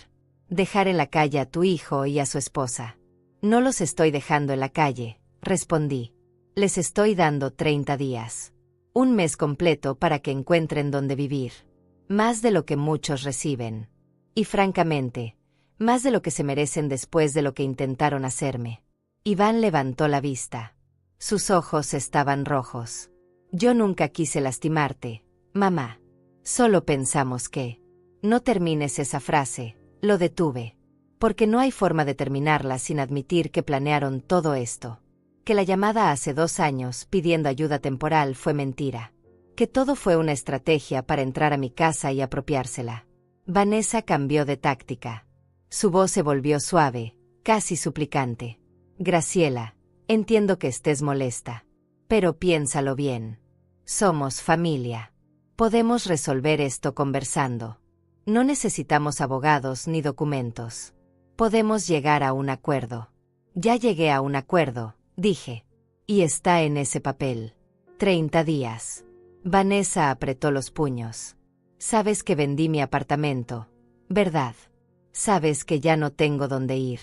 Dejar en la calle a tu hijo y a su esposa. No los estoy dejando en la calle, respondí. Les estoy dando 30 días. Un mes completo para que encuentren dónde vivir. Más de lo que muchos reciben. Y francamente, más de lo que se merecen después de lo que intentaron hacerme. Iván levantó la vista. Sus ojos estaban rojos. Yo nunca quise lastimarte, mamá. Solo pensamos que... No termines esa frase, lo detuve. Porque no hay forma de terminarla sin admitir que planearon todo esto. Que la llamada hace 2 años pidiendo ayuda temporal fue mentira. Que todo fue una estrategia para entrar a mi casa y apropiársela. Vanessa cambió de táctica. Su voz se volvió suave, casi suplicante. Graciela, entiendo que estés molesta. Pero piénsalo bien. Somos familia. Podemos resolver esto conversando. No necesitamos abogados ni documentos. Podemos llegar a un acuerdo. Ya llegué a un acuerdo, dije. Y está en ese papel. 30 días. Vanessa apretó los puños. Sabes que vendí mi apartamento, ¿verdad? Sabes que ya no tengo dónde ir.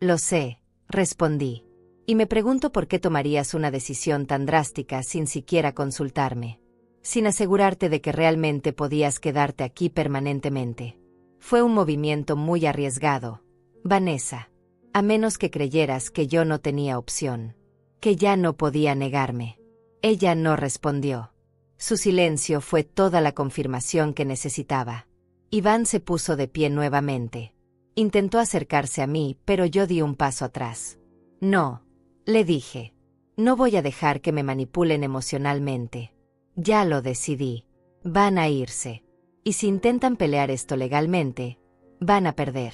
Lo sé, respondí. Y me pregunto por qué tomarías una decisión tan drástica sin siquiera consultarme. Sin asegurarte de que realmente podías quedarte aquí permanentemente. Fue un movimiento muy arriesgado, Vanessa. A menos que creyeras que yo no tenía opción. Que ya no podía negarme. Ella no respondió. Su silencio fue toda la confirmación que necesitaba. Iván se puso de pie nuevamente. Intentó acercarse a mí, pero yo di un paso atrás. No, le dije. No voy a dejar que me manipulen emocionalmente. Ya lo decidí. Van a irse. Y si intentan pelear esto legalmente, van a perder.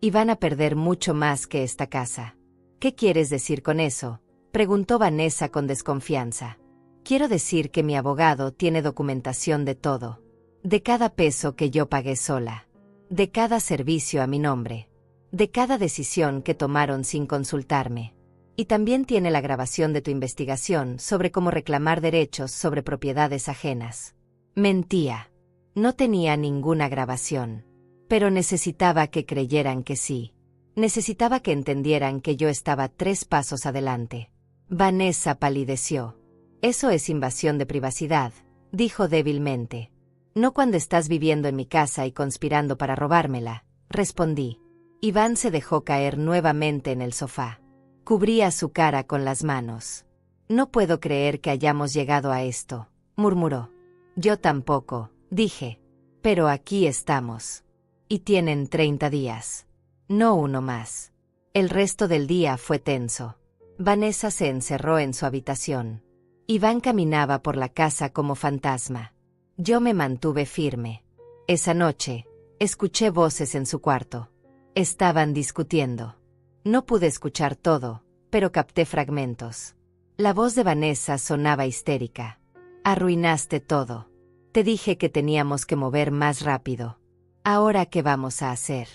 Y van a perder mucho más que esta casa. ¿Qué quieres decir con eso?, preguntó Vanessa con desconfianza. Quiero decir que mi abogado tiene documentación de todo. De cada peso que yo pagué sola. De cada servicio a mi nombre. De cada decisión que tomaron sin consultarme. Y también tiene la grabación de tu investigación sobre cómo reclamar derechos sobre propiedades ajenas. Mentía. No tenía ninguna grabación. Pero necesitaba que creyeran que sí. Necesitaba que entendieran que yo estaba 3 pasos adelante. Vanessa palideció. Eso es invasión de privacidad, dijo débilmente. No cuando estás viviendo en mi casa y conspirando para robármela, respondí. Iván se dejó caer nuevamente en el sofá. Cubría su cara con las manos. No puedo creer que hayamos llegado a esto, murmuró. Yo tampoco, dije. Pero aquí estamos. Y tienen 30 días. No uno más. El resto del día fue tenso. Vanessa se encerró en su habitación. Iván caminaba por la casa como fantasma. Yo me mantuve firme. Esa noche, escuché voces en su cuarto. Estaban discutiendo. No pude escuchar todo, pero capté fragmentos. La voz de Vanessa sonaba histérica. Arruinaste todo. Te dije que teníamos que mover más rápido. ¿Ahora qué vamos a hacer?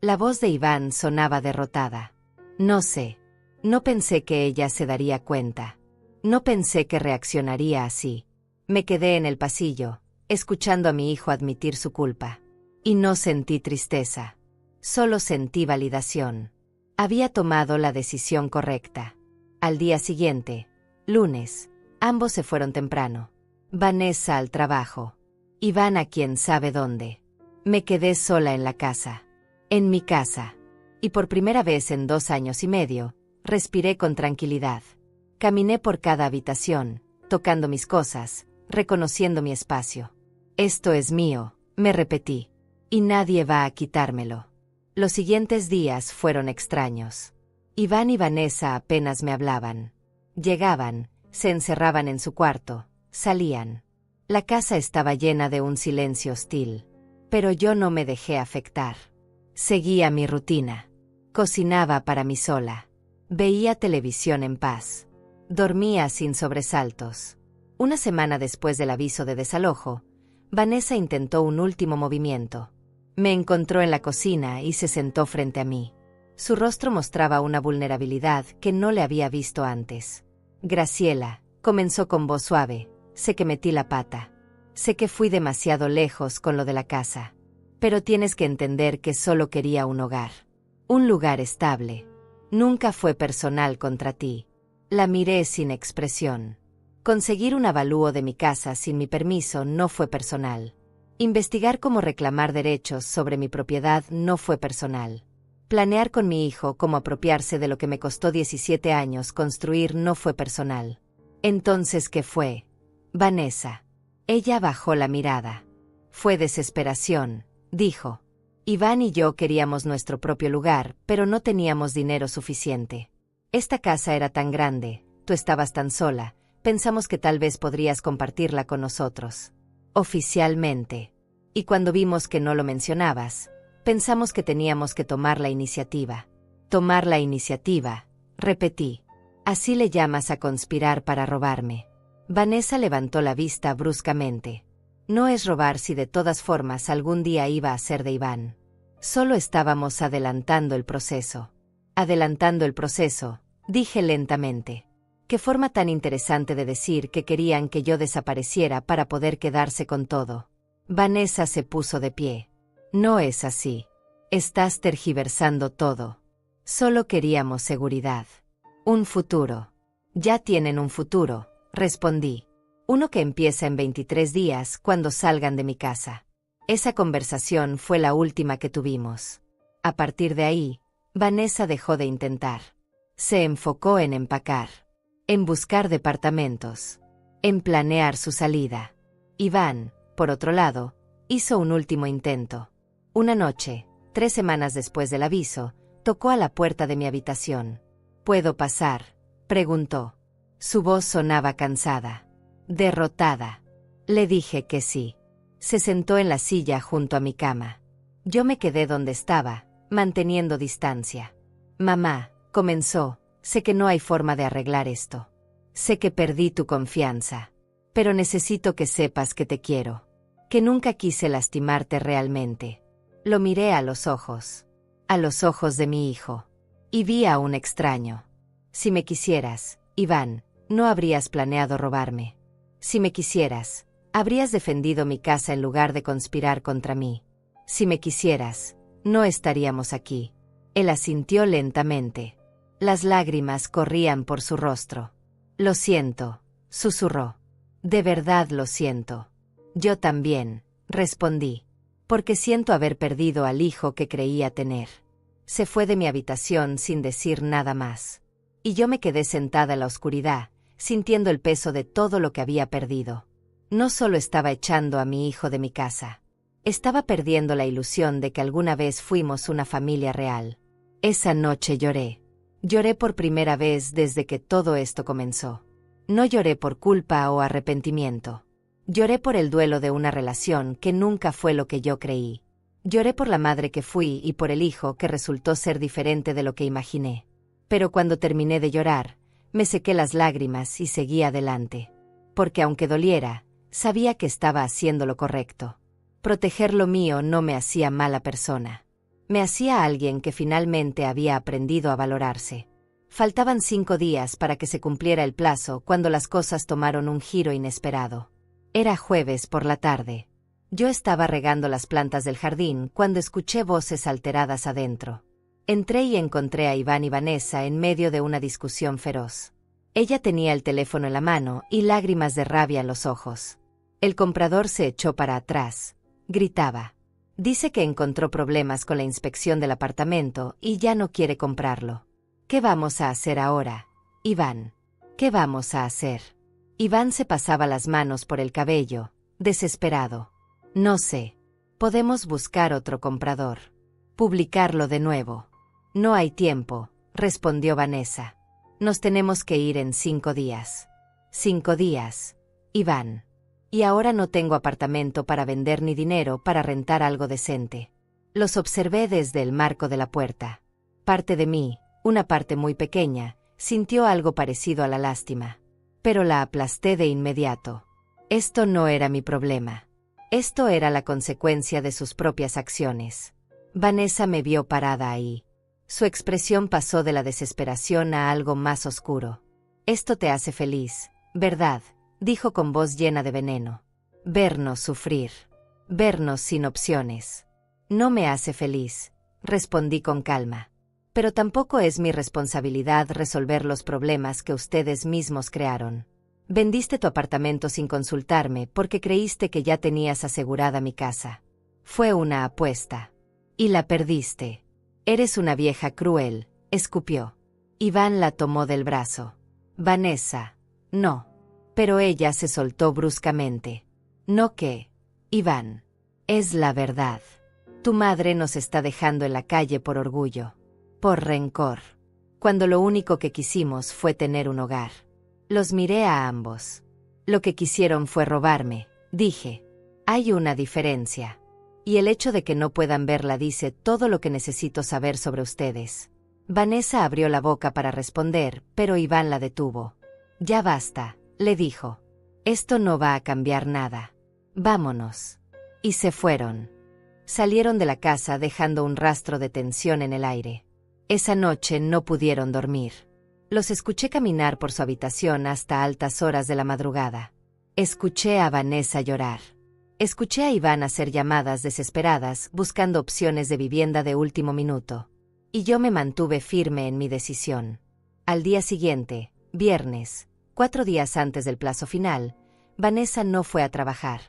La voz de Iván sonaba derrotada. No sé. No pensé que ella se daría cuenta. No pensé que reaccionaría así. Me quedé en el pasillo, escuchando a mi hijo admitir su culpa. Y no sentí tristeza. Solo sentí validación. Había tomado la decisión correcta. Al día siguiente, lunes, ambos se fueron temprano. Vanessa al trabajo. Iván a quién sabe dónde. Me quedé sola en la casa. En mi casa. Y por primera vez en 2 años y medio, respiré con tranquilidad. Caminé por cada habitación, tocando mis cosas, reconociendo mi espacio. Esto es mío, me repetí. Y nadie va a quitármelo. Los siguientes días fueron extraños. Iván y Vanessa apenas me hablaban. Llegaban, se encerraban en su cuarto, salían. La casa estaba llena de un silencio hostil. Pero yo no me dejé afectar. Seguía mi rutina. Cocinaba para mí sola. Veía televisión en paz. Dormía sin sobresaltos. Una semana después del aviso de desalojo, Vanessa intentó un último movimiento. Me encontró en la cocina y se sentó frente a mí. Su rostro mostraba una vulnerabilidad que no le había visto antes. Graciela, comenzó con voz suave, sé que metí la pata. Sé que fui demasiado lejos con lo de la casa. Pero tienes que entender que solo quería un hogar. Un lugar estable. Nunca fue personal contra ti. La miré sin expresión. Conseguir un avalúo de mi casa sin mi permiso no fue personal. Investigar cómo reclamar derechos sobre mi propiedad no fue personal. Planear con mi hijo cómo apropiarse de lo que me costó 17 años construir no fue personal. Entonces, ¿qué fue? Vanessa. Ella bajó la mirada. Fue desesperación, dijo. Iván y yo queríamos nuestro propio lugar, pero no teníamos dinero suficiente. Esta casa era tan grande, tú estabas tan sola, pensamos que tal vez podrías compartirla con nosotros. Oficialmente. Y cuando vimos que no lo mencionabas, pensamos que teníamos que tomar la iniciativa. Tomar la iniciativa, repetí. Así le llamas a conspirar para robarme. Vanessa levantó la vista bruscamente. No es robar si de todas formas algún día iba a ser de Iván. Solo estábamos adelantando el proceso. Adelantando el proceso, dije lentamente. Qué forma tan interesante de decir que querían que yo desapareciera para poder quedarse con todo. Vanessa se puso de pie. No es así. Estás tergiversando todo. Solo queríamos seguridad. Un futuro. Ya tienen un futuro, respondí. Uno que empieza en 23 días cuando salgan de mi casa. Esa conversación fue la última que tuvimos. A partir de ahí, Vanessa dejó de intentar. Se enfocó en empacar. En buscar departamentos. En planear su salida. Iván, por otro lado, hizo un último intento. Una noche, 3 semanas después del aviso, tocó a la puerta de mi habitación. ¿Puedo pasar?, preguntó. Su voz sonaba cansada. Derrotada. Le dije que sí. Se sentó en la silla junto a mi cama. Yo me quedé donde estaba, manteniendo distancia. Mamá, comenzó, sé que no hay forma de arreglar esto. Sé que perdí tu confianza. Pero necesito que sepas que te quiero. Que nunca quise lastimarte realmente. Lo miré a los ojos de mi hijo. Y vi a un extraño. Si me quisieras, Iván, no habrías planeado robarme. Si me quisieras, habrías defendido mi casa en lugar de conspirar contra mí. Si me quisieras, no estaríamos aquí. Él asintió lentamente. Las lágrimas corrían por su rostro. Lo siento, susurró. De verdad lo siento. Yo también, respondí. Porque siento haber perdido al hijo que creía tener. Se fue de mi habitación sin decir nada más. Y yo me quedé sentada en la oscuridad, sintiendo el peso de todo lo que había perdido. No solo estaba echando a mi hijo de mi casa. Estaba perdiendo la ilusión de que alguna vez fuimos una familia real. Esa noche lloré. Lloré por primera vez desde que todo esto comenzó. No lloré por culpa o arrepentimiento. Lloré por el duelo de una relación que nunca fue lo que yo creí. Lloré por la madre que fui y por el hijo que resultó ser diferente de lo que imaginé. Pero cuando terminé de llorar, me sequé las lágrimas y seguí adelante. Porque aunque doliera, sabía que estaba haciendo lo correcto. Proteger lo mío no me hacía mala persona. Me hacía alguien que finalmente había aprendido a valorarse. Faltaban 5 días para que se cumpliera el plazo cuando las cosas tomaron un giro inesperado. Era jueves por la tarde. Yo estaba regando las plantas del jardín cuando escuché voces alteradas adentro. Entré y encontré a Iván y Vanessa en medio de una discusión feroz. Ella tenía el teléfono en la mano y lágrimas de rabia en los ojos. El comprador se echó para atrás. Gritaba. Dice que encontró problemas con la inspección del apartamento y ya no quiere comprarlo. ¿Qué vamos a hacer ahora, Iván? ¿Qué vamos a hacer? Iván se pasaba las manos por el cabello, desesperado. No sé. Podemos buscar otro comprador. Publicarlo de nuevo. No hay tiempo, respondió Vanessa. Nos tenemos que ir en 5 días. 5 días, Iván. Y ahora no tengo apartamento para vender ni dinero para rentar algo decente. Los observé desde el marco de la puerta. Parte de mí, una parte muy pequeña, sintió algo parecido a la lástima. Pero la aplasté de inmediato. Esto no era mi problema. Esto era la consecuencia de sus propias acciones. Vanessa me vio parada ahí. Su expresión pasó de la desesperación a algo más oscuro. «Esto te hace feliz, ¿verdad?», dijo con voz llena de veneno. «Vernos sufrir. Vernos sin opciones». «No me hace feliz», respondí con calma. «Pero tampoco es mi responsabilidad resolver los problemas que ustedes mismos crearon. Vendiste tu apartamento sin consultarme porque creíste que ya tenías asegurada mi casa. Fue una apuesta. Y la perdiste. Eres una vieja cruel», escupió. Iván la tomó del brazo. «Vanessa, no». Pero ella se soltó bruscamente. «¿No qué? Iván. Es la verdad. Tu madre nos está dejando en la calle por orgullo. Por rencor. Cuando lo único que quisimos fue tener un hogar». Los miré a ambos. «Lo que quisieron fue robarme», dije. «Hay una diferencia. Y el hecho de que no puedan verla dice todo lo que necesito saber sobre ustedes». Vanessa abrió la boca para responder, pero Iván la detuvo. «Ya basta», le dijo. «Esto no va a cambiar nada. Vámonos». Y se fueron. Salieron de la casa dejando un rastro de tensión en el aire. Esa noche no pudieron dormir. Los escuché caminar por su habitación hasta altas horas de la madrugada. Escuché a Vanessa llorar. Escuché a Iván hacer llamadas desesperadas buscando opciones de vivienda de último minuto. Y yo me mantuve firme en mi decisión. Al día siguiente, viernes, 4 días antes del plazo final, Vanessa no fue a trabajar.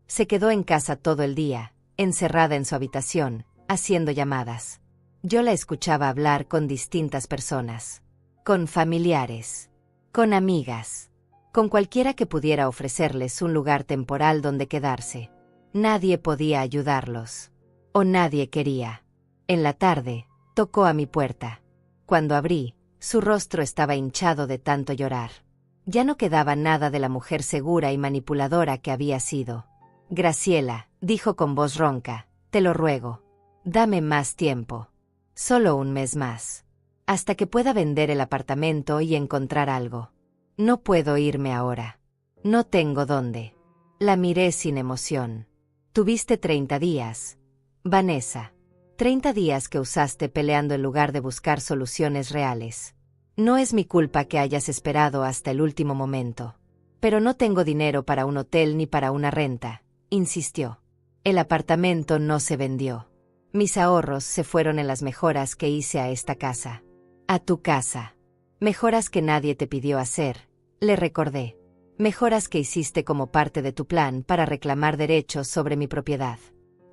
Se quedó en casa todo el día, encerrada en su habitación, haciendo llamadas. Yo la escuchaba hablar con distintas personas. Con familiares. Con amigas. Con cualquiera que pudiera ofrecerles un lugar temporal donde quedarse. Nadie podía ayudarlos. O nadie quería. En la tarde, tocó a mi puerta. Cuando abrí, su rostro estaba hinchado de tanto llorar. Ya no quedaba nada de la mujer segura y manipuladora que había sido. «Graciela», dijo con voz ronca, «te lo ruego. Dame más tiempo. Solo un mes más. Hasta que pueda vender el apartamento y encontrar algo. No puedo irme ahora. No tengo dónde». La miré sin emoción. «Tuviste 30 días. Vanessa. 30 días que usaste peleando en lugar de buscar soluciones reales. No es mi culpa que hayas esperado hasta el último momento. Pero no tengo dinero para un hotel ni para una renta», insistió. «El apartamento no se vendió. Mis ahorros se fueron en las mejoras que hice a esta casa. A tu casa. Mejoras que nadie te pidió hacer», le recordé. «Mejoras que hiciste como parte de tu plan para reclamar derechos sobre mi propiedad.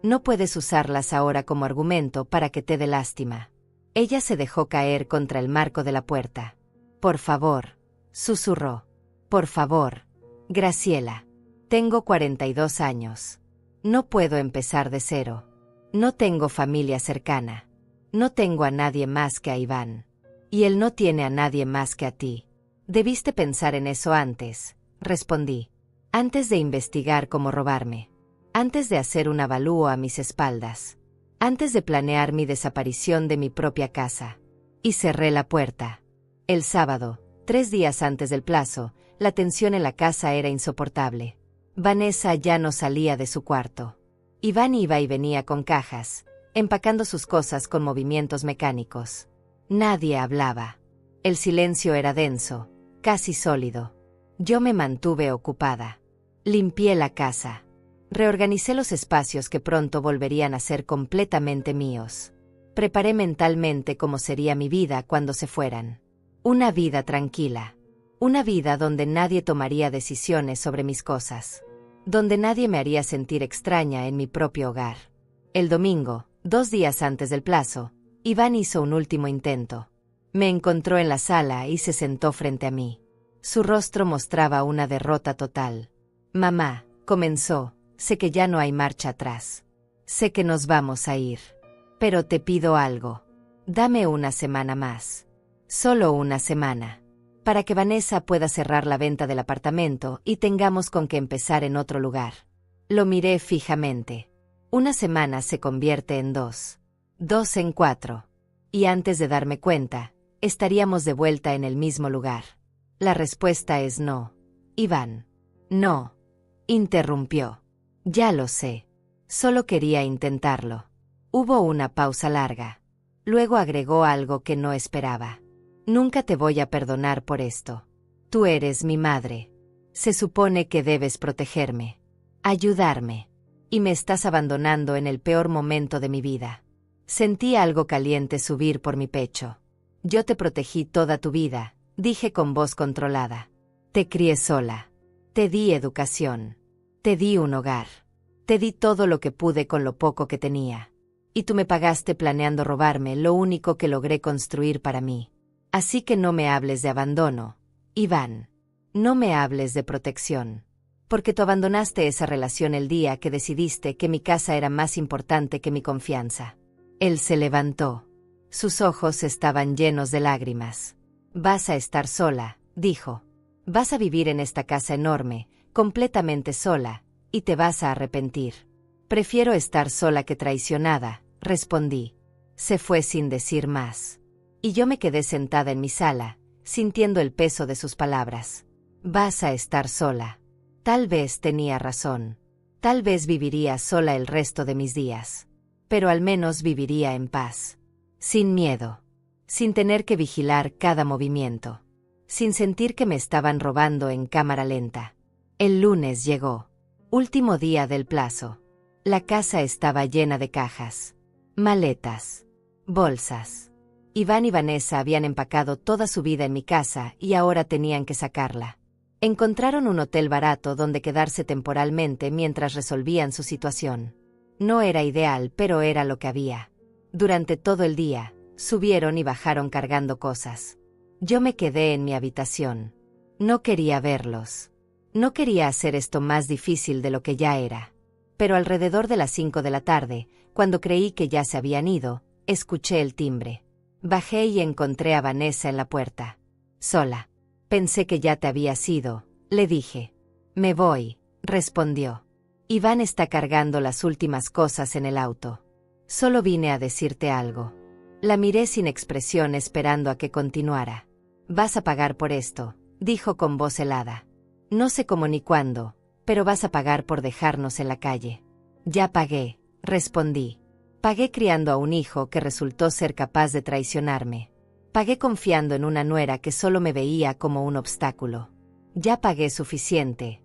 No puedes usarlas ahora como argumento para que te dé lástima». Ella se dejó caer contra el marco de la puerta. «Por favor», susurró. «Por favor, Graciela. Tengo 42 años. No puedo empezar de cero. No tengo familia cercana. No tengo a nadie más que a Iván. Y él no tiene a nadie más que a ti. Debiste pensar en eso antes», respondí. «Antes de investigar cómo robarme. Antes de hacer un avalúo a mis espaldas. Antes de planear mi desaparición de mi propia casa». Y cerré la puerta. El sábado, 3 días antes del plazo, la tensión en la casa era insoportable. Vanessa ya no salía de su cuarto. Iván iba y venía con cajas, empacando sus cosas con movimientos mecánicos. Nadie hablaba. El silencio era denso, casi sólido. Yo me mantuve ocupada. Limpié la casa. Reorganicé los espacios que pronto volverían a ser completamente míos. Preparé mentalmente cómo sería mi vida cuando se fueran. Una vida tranquila. Una vida donde nadie tomaría decisiones sobre mis cosas. Donde nadie me haría sentir extraña en mi propio hogar. El domingo, 2 días antes del plazo, Iván hizo un último intento. Me encontró en la sala y se sentó frente a mí. Su rostro mostraba una derrota total. «Mamá», comenzó, «sé que ya no hay marcha atrás. Sé que nos vamos a ir. Pero te pido algo. Dame una semana más. Solo una semana. para que Vanessa pueda cerrar la venta del apartamento y tengamos con qué empezar en otro lugar. Lo miré fijamente. Una semana se convierte en 2. 2 en 4. Y antes de darme cuenta, estaríamos de vuelta en el mismo lugar. La respuesta es no. Iván. No. Interrumpió. Ya lo sé. Solo quería intentarlo. Hubo una pausa larga. Luego agregó algo que no esperaba. Nunca te voy a perdonar por esto. Tú eres mi madre. Se supone que debes protegerme, ayudarme. Y me estás abandonando en el peor momento de mi vida. Sentí algo caliente subir por mi pecho. Yo te protegí toda tu vida, dije con voz controlada. Te crié sola. Te di educación. Te di un hogar. Te di todo lo que pude con lo poco que tenía. Y tú me pagaste planeando robarme lo único que logré construir para mí. Así que no me hables de abandono, Iván. No me hables de protección. Porque tú abandonaste esa relación el día que decidiste que mi casa era más importante que mi confianza. Él se levantó. Sus ojos estaban llenos de lágrimas. Vas a estar sola, dijo. Vas a vivir en esta casa enorme, completamente sola, y te vas a arrepentir. Prefiero estar sola que traicionada, respondí. Se fue sin decir más. Y yo me quedé sentada en mi sala, sintiendo el peso de sus palabras. Vas a estar sola. Tal vez tenía razón. Tal vez viviría sola el resto de mis días. Pero al menos viviría en paz. Sin miedo. Sin tener que vigilar cada movimiento. Sin sentir que me estaban robando en cámara lenta. El lunes llegó. Último día del plazo. La casa estaba llena de cajas. Maletas. Bolsas. Iván y Vanessa habían empacado toda su vida en mi casa y ahora tenían que sacarla. Encontraron un hotel barato donde quedarse temporalmente mientras resolvían su situación. No era ideal, pero era lo que había. Durante todo el día, subieron y bajaron cargando cosas. Yo me quedé en mi habitación. No quería verlos. No quería hacer esto más difícil de lo que ya era. Pero alrededor de las 5 de la tarde, cuando creí que ya se habían ido, escuché el timbre. Bajé y encontré a Vanessa en la puerta. Sola. Pensé que ya te habías ido, le dije. Me voy, respondió. Iván está cargando las últimas cosas en el auto. Solo vine a decirte algo. La miré sin expresión esperando a que continuara. Vas a pagar por esto, dijo con voz helada. No sé cómo ni cuándo, pero vas a pagar por dejarnos en la calle. Ya pagué, respondí. Pagué criando a un hijo que resultó ser capaz de traicionarme. Pagué confiando en una nuera que solo me veía como un obstáculo. Ya pagué suficiente.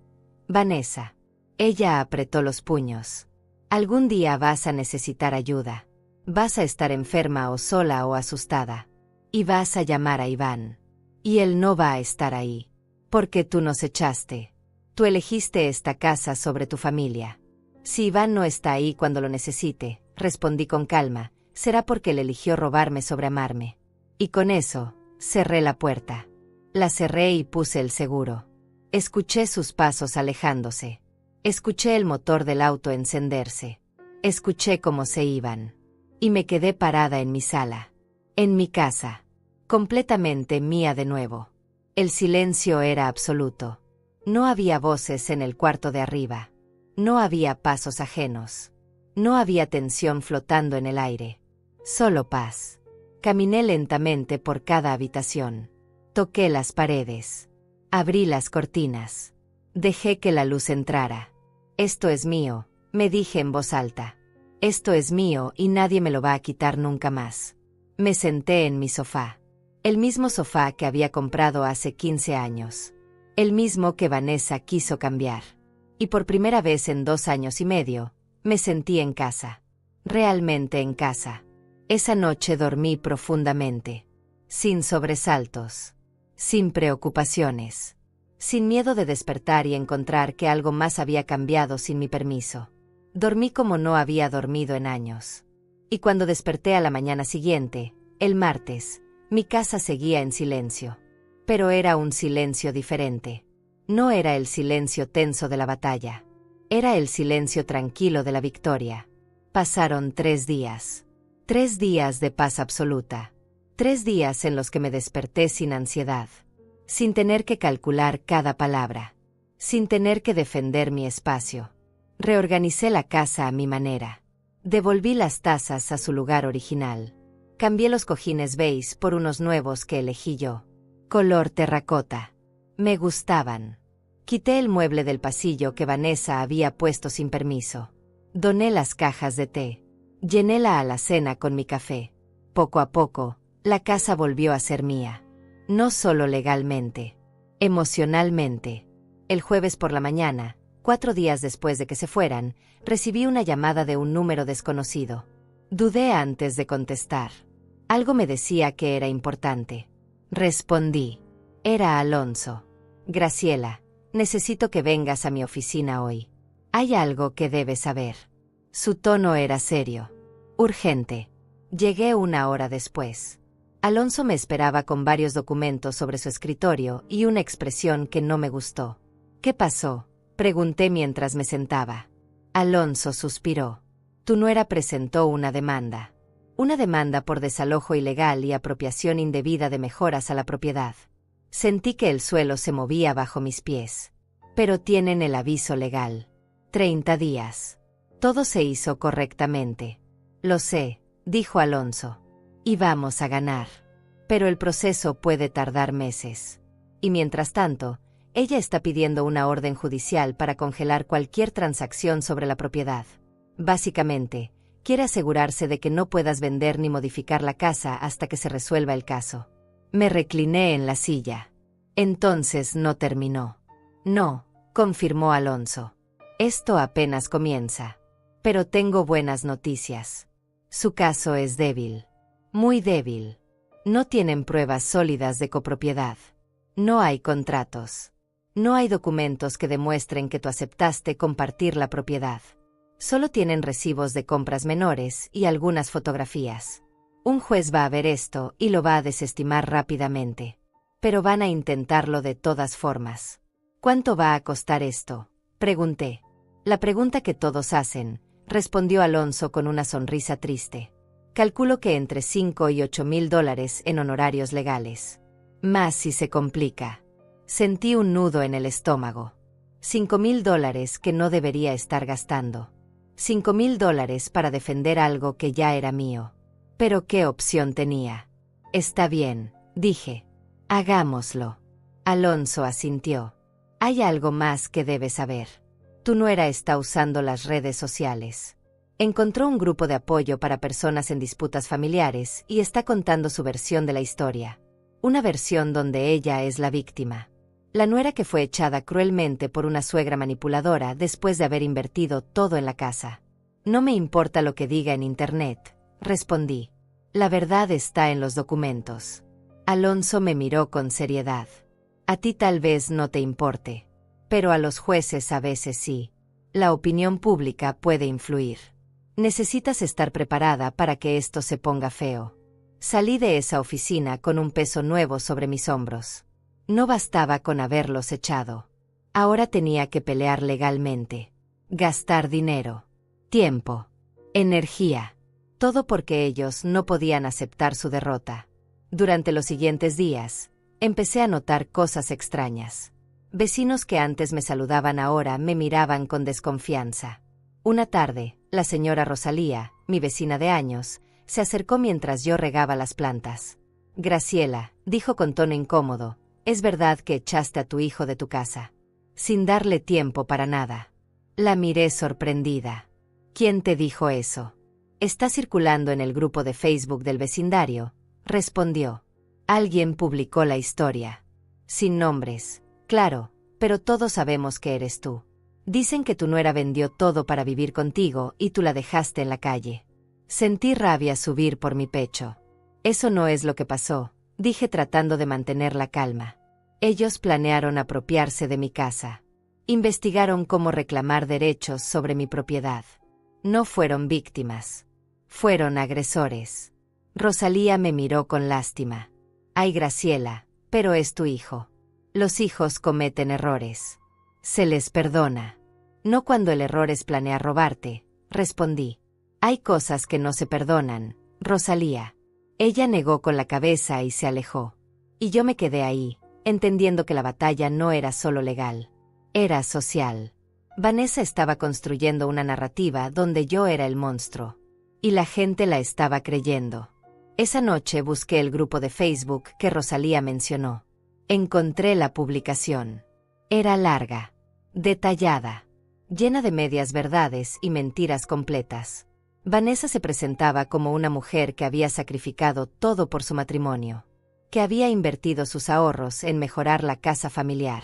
Vanessa. Ella apretó los puños. Algún día vas a necesitar ayuda. Vas a estar enferma o sola o asustada. Y vas a llamar a Iván. Y él no va a estar ahí. Porque tú nos echaste. Tú elegiste esta casa sobre tu familia. Si Iván no está ahí cuando lo necesite, respondí con calma, será porque él eligió robarme sobre amarme. Y con eso, cerré la puerta. La cerré y puse el seguro. Escuché sus pasos alejándose. Escuché el motor del auto encenderse. Escuché cómo se iban. Y me quedé parada en mi sala. En mi casa. Completamente mía de nuevo. El silencio era absoluto. No había voces en el cuarto de arriba. No había pasos ajenos. No había tensión flotando en el aire. Solo paz. Caminé lentamente por cada habitación. Toqué las paredes. Abrí las cortinas. Dejé que la luz entrara. Esto es mío, me dije en voz alta. Esto es mío y nadie me lo va a quitar nunca más. Me senté en mi sofá. El mismo sofá que había comprado hace 15 años. El mismo que Vanessa quiso cambiar. Y por primera vez en 2 años y medio, me sentí en casa. Realmente en casa. Esa noche dormí profundamente. Sin sobresaltos. Sin preocupaciones. Sin miedo de despertar y encontrar que algo más había cambiado sin mi permiso. Dormí como no había dormido en años. Y cuando desperté a la mañana siguiente, el martes, mi casa seguía en silencio. Pero era un silencio diferente. No era el silencio tenso de la batalla. Era el silencio tranquilo de la victoria. Pasaron 3 días. 3 días de paz absoluta. 3 días en los que me desperté sin ansiedad. sin tener que calcular cada palabra, sin tener que defender mi espacio. Reorganicé la casa a mi manera. Devolví las tazas a su lugar original. Cambié los cojines beige por unos nuevos que elegí yo. Color terracota. Me gustaban. Quité el mueble del pasillo que Vanessa había puesto sin permiso. Doné las cajas de té. Llené la alacena con mi café. Poco a poco, la casa volvió a ser mía. No solo legalmente, emocionalmente. El jueves por la mañana, 4 días después de que se fueran, recibí una llamada de un número desconocido. Dudé antes de contestar. Algo me decía que era importante. Respondí. Era Alonso. Graciela, necesito que vengas a mi oficina hoy. Hay algo que debes saber. Su tono era serio. Urgente. Llegué 1 hora después. Alonso me esperaba con varios documentos sobre su escritorio y una expresión que no me gustó. ¿Qué pasó?, pregunté mientras me sentaba. Alonso suspiró. Tu nuera presentó una demanda. Una demanda por desalojo ilegal y apropiación indebida de mejoras a la propiedad. Sentí que el suelo se movía bajo mis pies. Pero tienen el aviso legal. 30 días. Todo se hizo correctamente. Lo sé, dijo Alonso. Y vamos a ganar. Pero el proceso puede tardar meses. Y mientras tanto, ella está pidiendo una orden judicial para congelar cualquier transacción sobre la propiedad. Básicamente, quiere asegurarse de que no puedas vender ni modificar la casa hasta que se resuelva el caso. Me recliné en la silla. Entonces no terminó. No, confirmó Alonso. Esto apenas comienza. Pero tengo buenas noticias. Su caso es débil. Muy débil. No tienen pruebas sólidas de copropiedad. No hay contratos. No hay documentos que demuestren que tú aceptaste compartir la propiedad. Solo tienen recibos de compras menores y algunas fotografías. Un juez va a ver esto y lo va a desestimar rápidamente. Pero van a intentarlo de todas formas. ¿Cuánto va a costar esto?, pregunté. La pregunta que todos hacen, respondió Alonso con una sonrisa triste. Calculo que entre $5,000 y $8,000 en honorarios legales. Más si se complica. Sentí un nudo en el estómago. $5,000 que no debería estar gastando. $5,000 para defender algo que ya era mío. Pero ¿qué opción tenía? Está bien, dije. Hagámoslo. Alonso asintió. Hay algo más que debes saber. Tu nuera está usando las redes sociales. Encontró un grupo de apoyo para personas en disputas familiares y está contando su versión de la historia. Una versión donde ella es la víctima. La nuera que fue echada cruelmente por una suegra manipuladora después de haber invertido todo en la casa. No me importa lo que diga en internet, respondí. La verdad está en los documentos. Alonso me miró con seriedad. A ti tal vez no te importe, pero a los jueces a veces sí. La opinión pública puede influir. Necesitas estar preparada para que esto se ponga feo. Salí de esa oficina con un peso nuevo sobre mis hombros. No bastaba con haberlos echado. Ahora tenía que pelear legalmente. Gastar dinero, tiempo, energía. Todo porque ellos no podían aceptar su derrota. Durante los siguientes días, empecé a notar cosas extrañas. Vecinos que antes me saludaban ahora me miraban con desconfianza. Una tarde, la señora Rosalía, mi vecina de años, se acercó mientras yo regaba las plantas. Graciela, dijo con tono incómodo, ¿es verdad que echaste a tu hijo de tu casa? Sin darle tiempo para nada. La miré sorprendida. ¿Quién te dijo eso? Está circulando en el grupo de Facebook del vecindario, respondió. Alguien publicó la historia. Sin nombres, claro, pero todos sabemos que eres tú. Dicen que tu nuera vendió todo para vivir contigo y tú la dejaste en la calle. Sentí rabia subir por mi pecho. Eso no es lo que pasó, dije tratando de mantener la calma. Ellos planearon apropiarse de mi casa. Investigaron cómo reclamar derechos sobre mi propiedad. No fueron víctimas. Fueron agresores. Rosalía me miró con lástima. Ay, Graciela, pero es tu hijo. Los hijos cometen errores. Se les perdona. No cuando el error es planear robarte, respondí. Hay cosas que no se perdonan, Rosalía. Ella negó con la cabeza y se alejó. Y yo me quedé ahí, entendiendo que la batalla no era solo legal, era social. Vanessa estaba construyendo una narrativa donde yo era el monstruo. Y la gente la estaba creyendo. Esa noche busqué el grupo de Facebook que Rosalía mencionó. Encontré la publicación. Era larga, detallada, llena de medias verdades y mentiras completas. Vanessa se presentaba como una mujer que había sacrificado todo por su matrimonio, que había invertido sus ahorros en mejorar la casa familiar,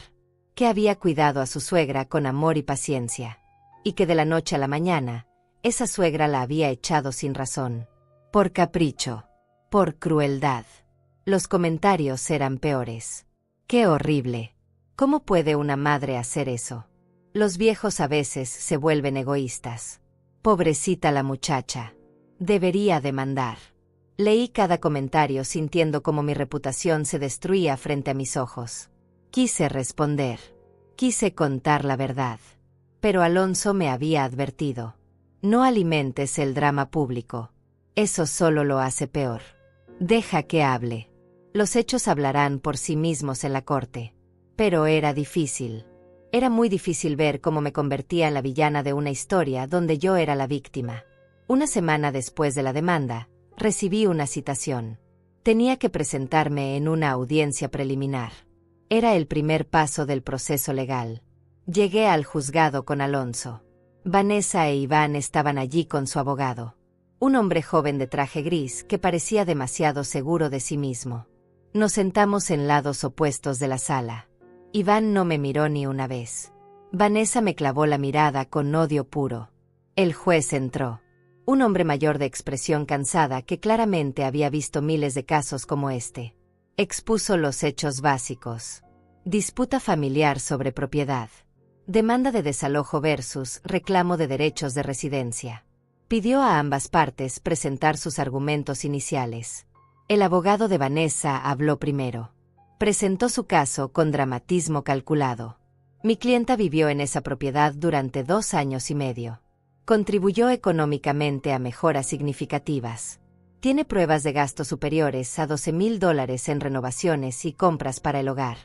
que había cuidado a su suegra con amor y paciencia, y que de la noche a la mañana, esa suegra la había echado sin razón, por capricho, por crueldad. Los comentarios eran peores. ¡Qué horrible! ¿Cómo puede una madre hacer eso? Los viejos a veces se vuelven egoístas. Pobrecita la muchacha. Debería demandar. Leí cada comentario sintiendo como mi reputación se destruía frente a mis ojos. Quise responder. Quise contar la verdad. Pero Alonso me había advertido. No alimentes el drama público. Eso solo lo hace peor. Deja que hable. Los hechos hablarán por sí mismos en la corte. Pero era difícil. Era muy difícil ver cómo me convertía en la villana de una historia donde yo era la víctima. Una semana después de la demanda, recibí una citación. Tenía que presentarme en una audiencia preliminar. Era el primer paso del proceso legal. Llegué al juzgado con Alonso. Vanessa e Iván estaban allí con su abogado. Un hombre joven de traje gris que parecía demasiado seguro de sí mismo. Nos sentamos en lados opuestos de la sala. Iván no me miró ni una vez. Vanessa me clavó la mirada con odio puro. El juez entró. Un hombre mayor de expresión cansada que claramente había visto miles de casos como este. Expuso los hechos básicos. Disputa familiar sobre propiedad. Demanda de desalojo versus reclamo de derechos de residencia. Pidió a ambas partes presentar sus argumentos iniciales. El abogado de Vanessa habló primero. Presentó su caso con dramatismo calculado. Mi clienta vivió en esa propiedad durante 2 años y medio. Contribuyó económicamente a mejoras significativas. Tiene pruebas de gastos superiores a $12,000 en renovaciones y compras para el hogar.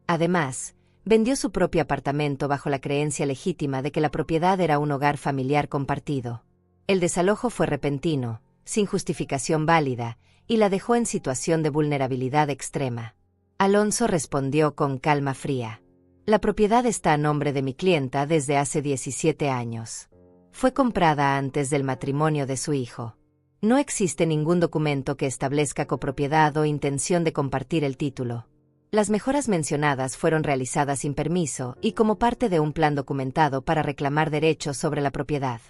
Además, vendió su propio apartamento bajo la creencia legítima de que la propiedad era un hogar familiar compartido. El desalojo fue repentino, sin justificación válida, y la dejó en situación de vulnerabilidad extrema. Alonso respondió con calma fría. La propiedad está a nombre de mi clienta desde hace 17 años. Fue comprada antes del matrimonio de su hijo. No existe ningún documento que establezca copropiedad o intención de compartir el título. Las mejoras mencionadas fueron realizadas sin permiso y como parte de un plan documentado para reclamar derechos sobre la propiedad.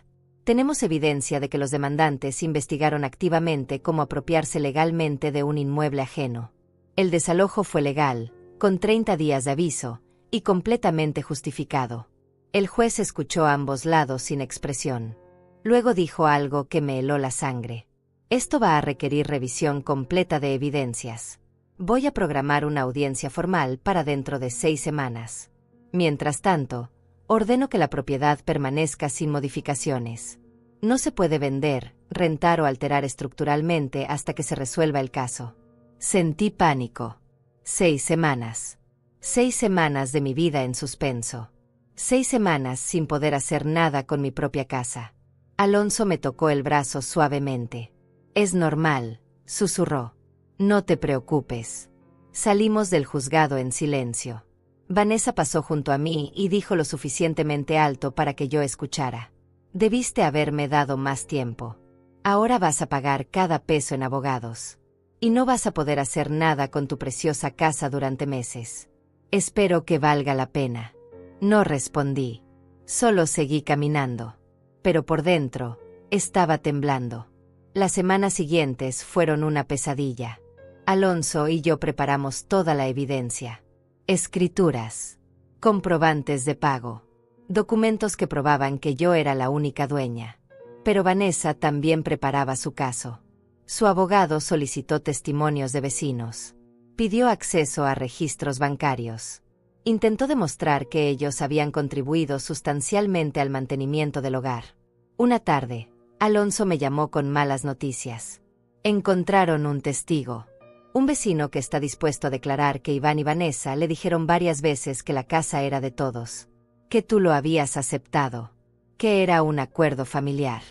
Tenemos evidencia de que los demandantes investigaron activamente cómo apropiarse legalmente de un inmueble ajeno. El desalojo fue legal, con 30 días de aviso, y completamente justificado. El juez escuchó a ambos lados sin expresión. Luego dijo algo que me heló la sangre. Esto va a requerir revisión completa de evidencias. Voy a programar una audiencia formal para dentro de 6 semanas. Mientras tanto, ordeno que la propiedad permanezca sin modificaciones. No se puede vender, rentar o alterar estructuralmente hasta que se resuelva el caso. Sentí pánico. 6 semanas. 6 semanas de mi vida en suspenso. 6 semanas sin poder hacer nada con mi propia casa. Alonso me tocó el brazo suavemente. Es normal, susurró. No te preocupes. Salimos del juzgado en silencio. Vanessa pasó junto a mí y dijo lo suficientemente alto para que yo escuchara. Debiste haberme dado más tiempo. Ahora vas a pagar cada peso en abogados. Y no vas a poder hacer nada con tu preciosa casa durante meses. Espero que valga la pena. No respondí. Solo seguí caminando. Pero por dentro, estaba temblando. Las semanas siguientes fueron una pesadilla. Alonso y yo preparamos toda la evidencia. Escrituras, comprobantes de pago, documentos que probaban que yo era la única dueña. Pero Vanessa también preparaba su caso. Su abogado solicitó testimonios de vecinos. Pidió acceso a registros bancarios. Intentó demostrar que ellos habían contribuido sustancialmente al mantenimiento del hogar. Una tarde, Alonso me llamó con malas noticias. Encontraron un testigo. Un vecino que está dispuesto a declarar que Iván y Vanessa le dijeron varias veces que la casa era de todos, que tú lo habías aceptado, que era un acuerdo familiar.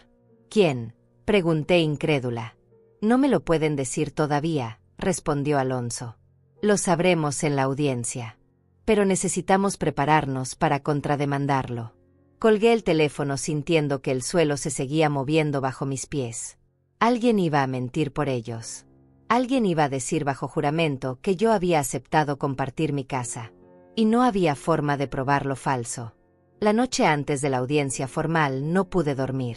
¿Quién?, pregunté incrédula. No me lo pueden decir todavía, respondió Alonso. Lo sabremos en la audiencia. Pero necesitamos prepararnos para contrademandarlo. Colgué el teléfono sintiendo que el suelo se seguía moviendo bajo mis pies. Alguien iba a mentir por ellos. Alguien iba a decir bajo juramento que yo había aceptado compartir mi casa. Y no había forma de probar lo falso. La noche antes de la audiencia formal no pude dormir.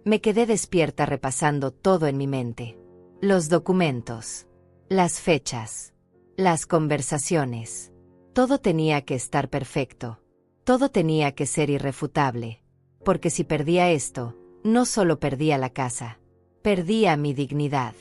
Me quedé despierta repasando todo en mi mente. Los documentos, las fechas, las conversaciones. Todo tenía que estar perfecto. Todo tenía que ser irrefutable. Porque si perdía esto, no solo perdía la casa. Perdía mi dignidad,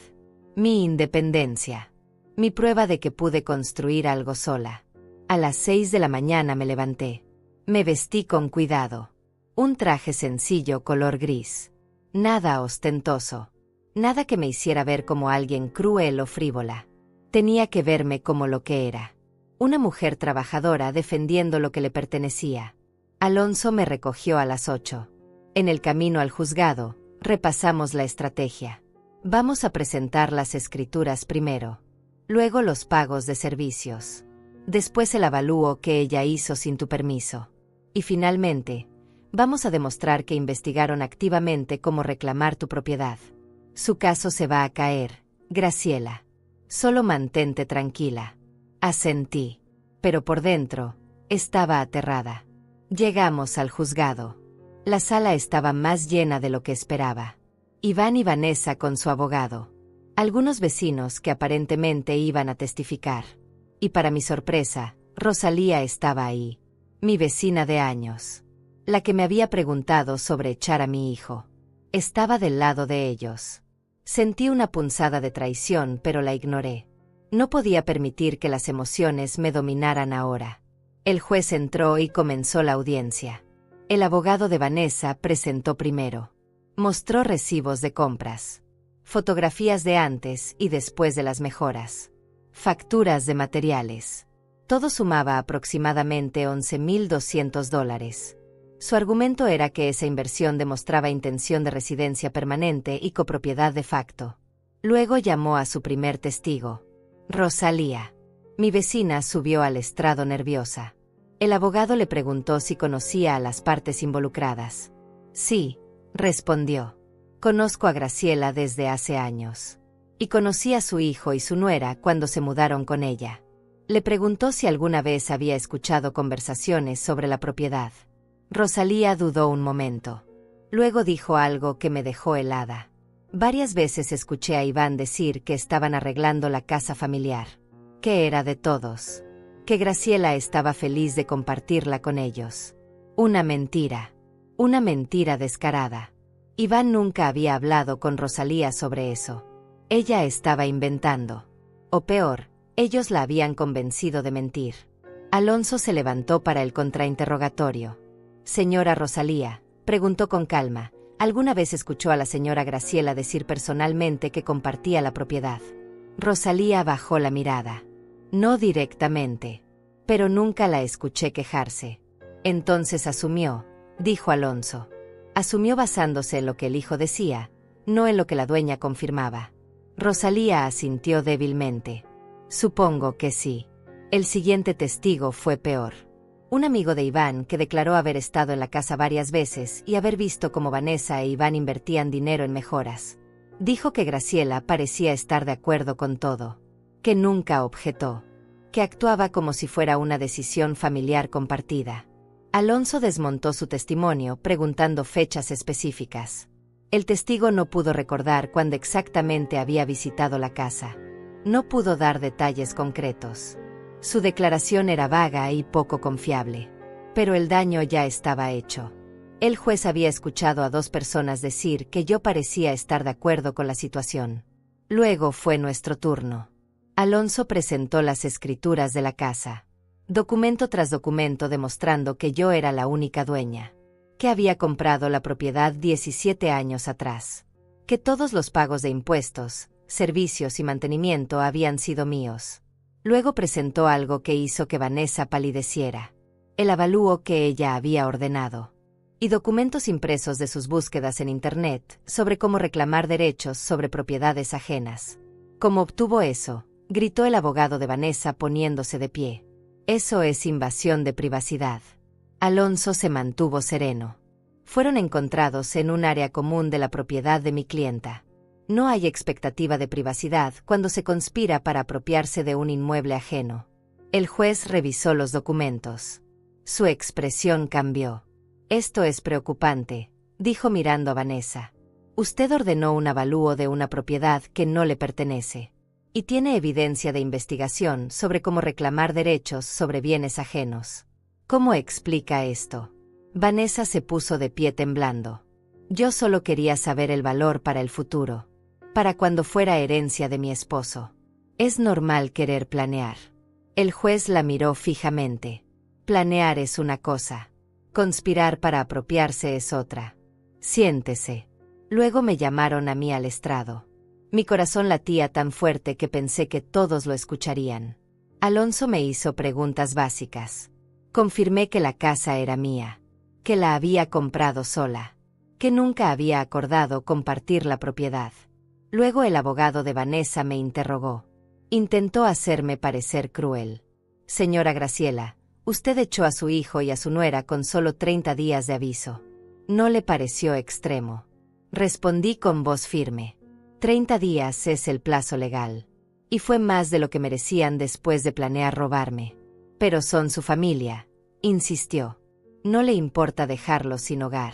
mi independencia, mi prueba de que pude construir algo sola. A las 6 de la mañana me levanté. Me vestí con cuidado. Un traje sencillo color gris. Nada ostentoso. Nada que me hiciera ver como alguien cruel o frívola. Tenía que verme como lo que era. Una mujer trabajadora defendiendo lo que le pertenecía. Alonso me recogió a las 8. En el camino al juzgado, repasamos la estrategia. Vamos a presentar las escrituras primero. Luego los pagos de servicios. Después el avalúo que ella hizo sin tu permiso. Y finalmente, vamos a demostrar que investigaron activamente cómo reclamar tu propiedad. Su caso se va a caer, Graciela. Solo mantente tranquila. Asentí. Pero por dentro, estaba aterrada. Llegamos al juzgado. La sala estaba más llena de lo que esperaba. Iván y Vanessa con su abogado. Algunos vecinos que aparentemente iban a testificar. Y para mi sorpresa, Rosalía estaba ahí. Mi vecina de años. La que me había preguntado sobre echar a mi hijo. Estaba del lado de ellos. Sentí una punzada de traición, pero la ignoré. No podía permitir que las emociones me dominaran ahora. El juez entró y comenzó la audiencia. El abogado de Vanessa presentó primero. Mostró recibos de compras. Fotografías de antes y después de las mejoras. Facturas de materiales. Todo sumaba aproximadamente $11,200. Su argumento era que esa inversión demostraba intención de residencia permanente y copropiedad de facto. Luego llamó a su primer testigo, Rosalía. Mi vecina subió al estrado nerviosa. El abogado le preguntó si conocía a las partes involucradas. Sí, respondió. Conozco a Graciela desde hace años. Y conocí a su hijo y su nuera cuando se mudaron con ella. Le preguntó si alguna vez había escuchado conversaciones sobre la propiedad. Rosalía dudó un momento. Luego dijo algo que me dejó helada. Varias veces escuché a Iván decir que estaban arreglando la casa familiar. Que era de todos. Que Graciela estaba feliz de compartirla con ellos. Una mentira. Una mentira descarada. Iván nunca había hablado con Rosalía sobre eso. Ella estaba inventando. O peor, ellos la habían convencido de mentir. Alonso se levantó para el contrainterrogatorio. Señora Rosalía, preguntó con calma, ¿alguna vez escuchó a la señora Graciela decir personalmente que compartía la propiedad? Rosalía bajó la mirada. No directamente. Pero nunca la escuché quejarse. Entonces asumió, dijo Alonso. Asumió basándose en lo que el hijo decía, no en lo que la dueña confirmaba. Rosalía asintió débilmente. Supongo que sí. El siguiente testigo fue peor. Un amigo de Iván que declaró haber estado en la casa varias veces y haber visto cómo Vanessa e Iván invertían dinero en mejoras. Dijo que Graciela parecía estar de acuerdo con todo. Que nunca objetó. Que actuaba como si fuera una decisión familiar compartida. Alonso desmontó su testimonio preguntando fechas específicas. El testigo no pudo recordar cuándo exactamente había visitado la casa. No pudo dar detalles concretos. Su declaración era vaga y poco confiable. Pero el daño ya estaba hecho. El juez había escuchado a 2 personas decir que yo parecía estar de acuerdo con la situación. Luego fue nuestro turno. Alonso presentó las escrituras de la casa. Documento tras documento demostrando que yo era la única dueña. Que había comprado la propiedad 17 años atrás. Que todos los pagos de impuestos, servicios y mantenimiento habían sido míos. Luego presentó algo que hizo que Vanessa palideciera. El avalúo que ella había ordenado. Y documentos impresos de sus búsquedas en Internet sobre cómo reclamar derechos sobre propiedades ajenas. ¿Cómo obtuvo eso?, gritó el abogado de Vanessa poniéndose de pie. Eso es invasión de privacidad. Alonso se mantuvo sereno. Fueron encontrados en un área común de la propiedad de mi clienta. No hay expectativa de privacidad cuando se conspira para apropiarse de un inmueble ajeno. El juez revisó los documentos. Su expresión cambió. Esto es preocupante, dijo mirando a Vanessa. Usted ordenó un avalúo de una propiedad que no le pertenece. Y tiene evidencia de investigación sobre cómo reclamar derechos sobre bienes ajenos. ¿Cómo explica esto? Vanessa se puso de pie temblando. Yo solo quería saber el valor para el futuro. Para cuando fuera herencia de mi esposo. Es normal querer planear. El juez la miró fijamente. Planear es una cosa. Conspirar para apropiarse es otra. Siéntese. Luego me llamaron a mí al estrado. Mi corazón latía tan fuerte que pensé que todos lo escucharían. Alonso me hizo preguntas básicas. Confirmé que la casa era mía. Que la había comprado sola. Que nunca había acordado compartir la propiedad. Luego el abogado de Vanessa me interrogó. Intentó hacerme parecer cruel. Señora Graciela, usted echó a su hijo y a su nuera con solo 30 días de aviso. ¿No le pareció extremo? Respondí con voz firme. 30 días es el plazo legal. Y fue más de lo que merecían después de planear robarme. Pero son su familia, insistió. No le importa dejarlos sin hogar.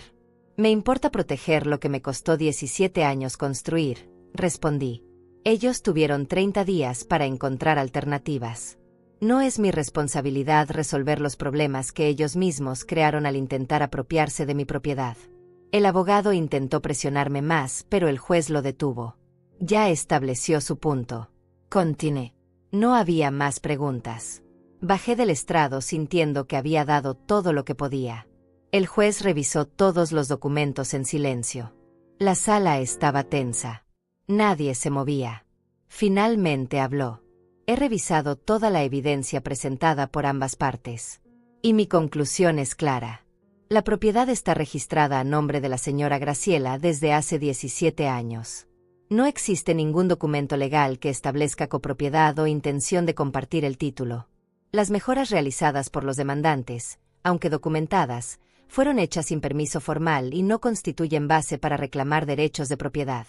Me importa proteger lo que me costó 17 años construir, respondí. Ellos tuvieron 30 días para encontrar alternativas. No es mi responsabilidad resolver los problemas que ellos mismos crearon al intentar apropiarse de mi propiedad. El abogado intentó presionarme más, pero el juez lo detuvo. Ya estableció su punto. Continué. No había más preguntas. Bajé del estrado sintiendo que había dado todo lo que podía. El juez revisó todos los documentos en silencio. La sala estaba tensa. Nadie se movía. Finalmente habló. He revisado toda la evidencia presentada por ambas partes. Y mi conclusión es clara. La propiedad está registrada a nombre de la señora Graciela desde hace 17 años. No existe ningún documento legal que establezca copropiedad o intención de compartir el título. Las mejoras realizadas por los demandantes, aunque documentadas, fueron hechas sin permiso formal y no constituyen base para reclamar derechos de propiedad.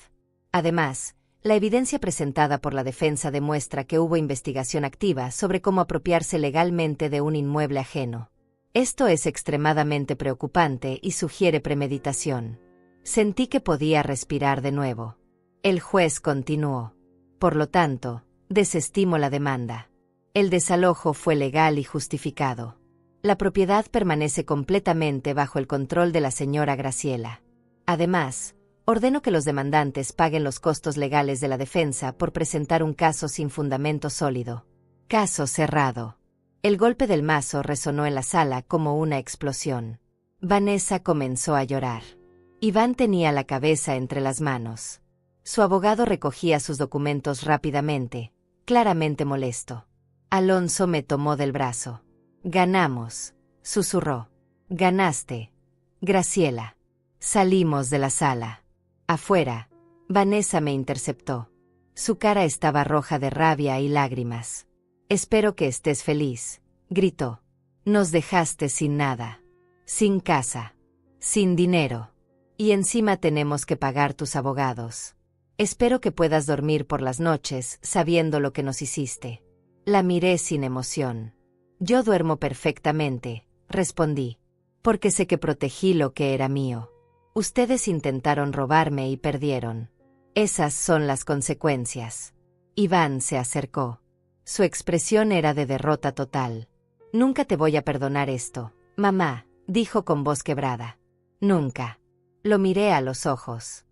Además, la evidencia presentada por la defensa demuestra que hubo investigación activa sobre cómo apropiarse legalmente de un inmueble ajeno. Esto es extremadamente preocupante y sugiere premeditación. Sentí que podía respirar de nuevo. El juez continuó. Por lo tanto, desestimo la demanda. El desalojo fue legal y justificado. La propiedad permanece completamente bajo el control de la señora Graciela. Además, ordeno que los demandantes paguen los costos legales de la defensa por presentar un caso sin fundamento sólido. Caso cerrado. El golpe del mazo resonó en la sala como una explosión. Vanessa comenzó a llorar. Iván tenía la cabeza entre las manos. Su abogado recogía sus documentos rápidamente, claramente molesto. Alonso me tomó del brazo. Ganamos, susurró. Ganaste, Graciela. Salimos de la sala. Afuera, Vanessa me interceptó. Su cara estaba roja de rabia y lágrimas. Espero que estés feliz, gritó. Nos dejaste sin nada. Sin casa. Sin dinero. Y encima tenemos que pagar tus abogados. Espero que puedas dormir por las noches sabiendo lo que nos hiciste. La miré sin emoción. Yo duermo perfectamente, respondí. Porque sé que protegí lo que era mío. Ustedes intentaron robarme y perdieron. Esas son las consecuencias. Iván se acercó. Su expresión era de derrota total. Nunca te voy a perdonar esto, mamá, dijo con voz quebrada. Nunca. Lo miré a los ojos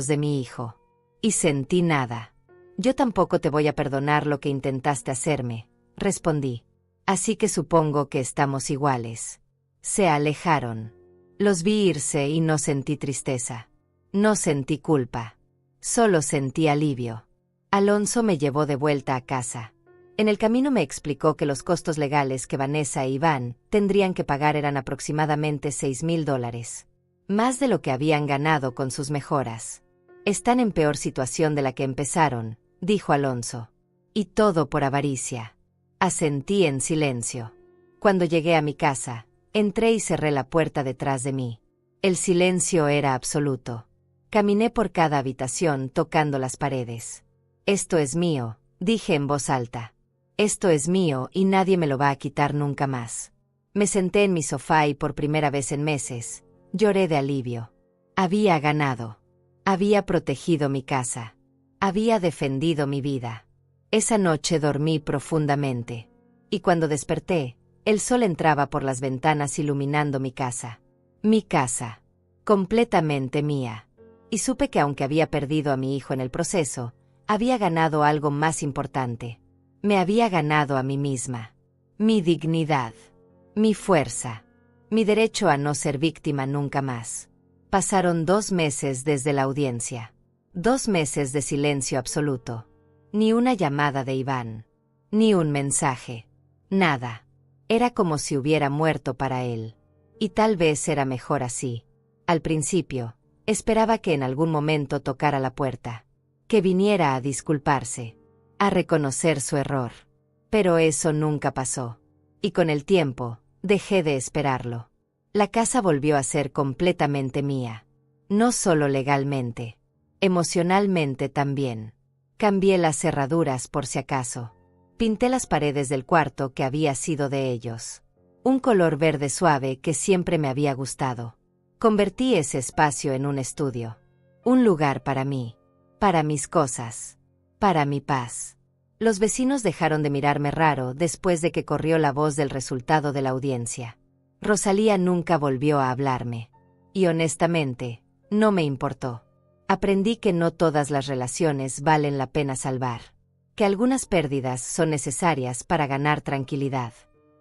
de mi hijo. Y sentí nada. Yo tampoco te voy a perdonar lo que intentaste hacerme, respondí. Así que supongo que estamos iguales. Se alejaron. Los vi irse y no sentí tristeza. No sentí culpa. Solo sentí alivio. Alonso me llevó de vuelta a casa. En el camino me explicó que los costos legales que Vanessa e Iván tendrían que pagar eran aproximadamente $6,000. Más de lo que habían ganado con sus mejoras. Están en peor situación de la que empezaron, dijo Alonso. Y todo por avaricia. Asentí en silencio. Cuando llegué a mi casa, entré y cerré la puerta detrás de mí. El silencio era absoluto. Caminé por cada habitación tocando las paredes. Esto es mío, dije en voz alta. Esto es mío y nadie me lo va a quitar nunca más. Me senté en mi sofá y por primera vez en meses, lloré de alivio. Había ganado. Había protegido mi casa. Había defendido mi vida. Esa noche dormí profundamente. Y cuando desperté, el sol entraba por las ventanas iluminando mi casa. Mi casa. Completamente mía. Y supe que aunque había perdido a mi hijo en el proceso, había ganado algo más importante. Me había ganado a mí misma. Mi dignidad. Mi fuerza. Mi derecho a no ser víctima nunca más. Pasaron 2 meses desde la audiencia. 2 meses de silencio absoluto. Ni una llamada de Iván. Ni un mensaje. Nada. Era como si hubiera muerto para él. Y tal vez era mejor así. Al principio, esperaba que en algún momento tocara la puerta. Que viniera a disculparse. A reconocer su error. Pero eso nunca pasó. Y con el tiempo, dejé de esperarlo. La casa volvió a ser completamente mía. No solo legalmente. Emocionalmente también. Cambié las cerraduras por si acaso. Pinté las paredes del cuarto que había sido de ellos. Un color verde suave que siempre me había gustado. Convertí ese espacio en un estudio. Un lugar para mí. Para mis cosas. Para mi paz. Los vecinos dejaron de mirarme raro después de que corrió la voz del resultado de la audiencia. Rosalía nunca volvió a hablarme. Y honestamente, no me importó. Aprendí que no todas las relaciones valen la pena salvar. Que algunas pérdidas son necesarias para ganar tranquilidad.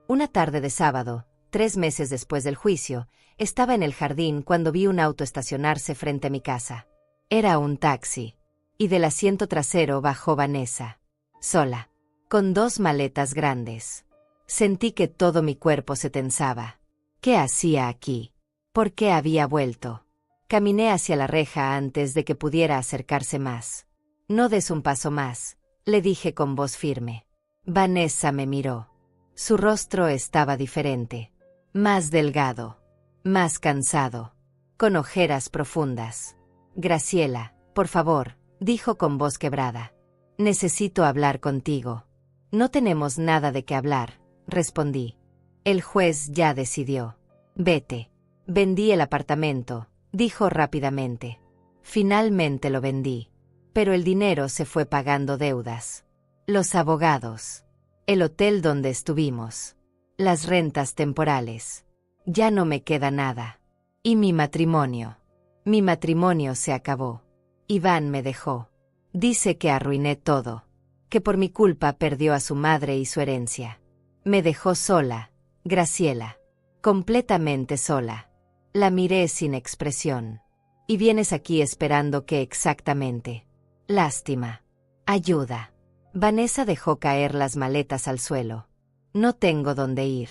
Una tarde de sábado, 3 meses después del juicio, estaba en el jardín cuando vi un auto estacionarse frente a mi casa. Era un taxi. Y del asiento trasero bajó Vanessa. Sola. Con 2 maletas grandes. Sentí que todo mi cuerpo se tensaba. ¿Qué hacía aquí? ¿Por qué había vuelto? Caminé hacia la reja antes de que pudiera acercarse más. No des un paso más, le dije con voz firme. Vanessa me miró. Su rostro estaba diferente. Más delgado. Más cansado. Con ojeras profundas. Graciela, por favor, dijo con voz quebrada. Necesito hablar contigo. No tenemos nada de qué hablar, respondí. El juez ya decidió. Vete. Vendí el apartamento, dijo rápidamente. Finalmente lo vendí. Pero el dinero se fue pagando deudas. Los abogados. El hotel donde estuvimos. Las rentas temporales. Ya no me queda nada. Y mi matrimonio. Mi matrimonio se acabó. Iván me dejó. Dice que arruiné todo. Que por mi culpa perdió a su madre y su herencia. Me dejó sola, Graciela. Completamente sola. La miré sin expresión. Y vienes aquí esperando que exactamente. Lástima. Ayuda. Vanessa dejó caer las maletas al suelo. No tengo dónde ir.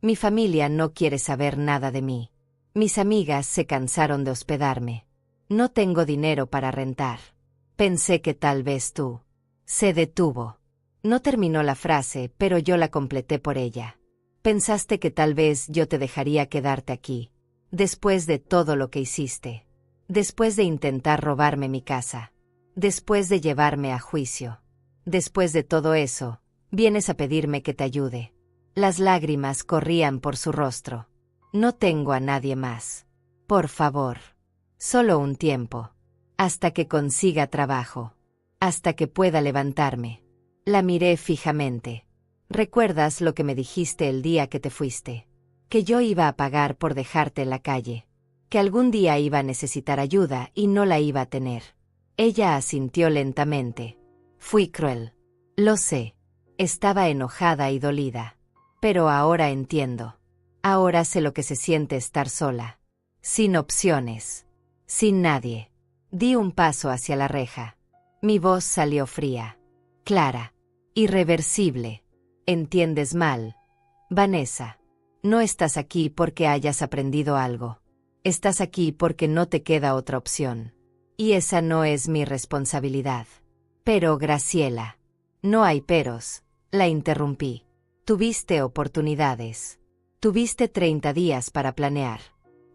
Mi familia no quiere saber nada de mí. Mis amigas se cansaron de hospedarme. No tengo dinero para rentar. Pensé que tal vez tú. Se detuvo. No terminó la frase, pero yo la completé por ella. Pensaste que tal vez yo te dejaría quedarte aquí. Después de todo lo que hiciste. Después de intentar robarme mi casa. Después de llevarme a juicio. Después de todo eso, vienes a pedirme que te ayude. Las lágrimas corrían por su rostro. No tengo a nadie más. Por favor. Solo un tiempo. Hasta que consiga trabajo. Hasta que pueda levantarme. La miré fijamente. ¿Recuerdas lo que me dijiste el día que te fuiste? Que yo iba a pagar por dejarte en la calle. Que algún día iba a necesitar ayuda y no la iba a tener. Ella asintió lentamente. Fui cruel. Lo sé. Estaba enojada y dolida. Pero ahora entiendo. Ahora sé lo que se siente estar sola. Sin opciones. Sin nadie. Di un paso hacia la reja. Mi voz salió fría, clara, irreversible. Entiendes mal, Vanessa. No estás aquí porque hayas aprendido algo. Estás aquí porque no te queda otra opción. Y esa no es mi responsabilidad. Pero, Graciela. No hay peros, la interrumpí. Tuviste oportunidades. Tuviste 30 días para planear.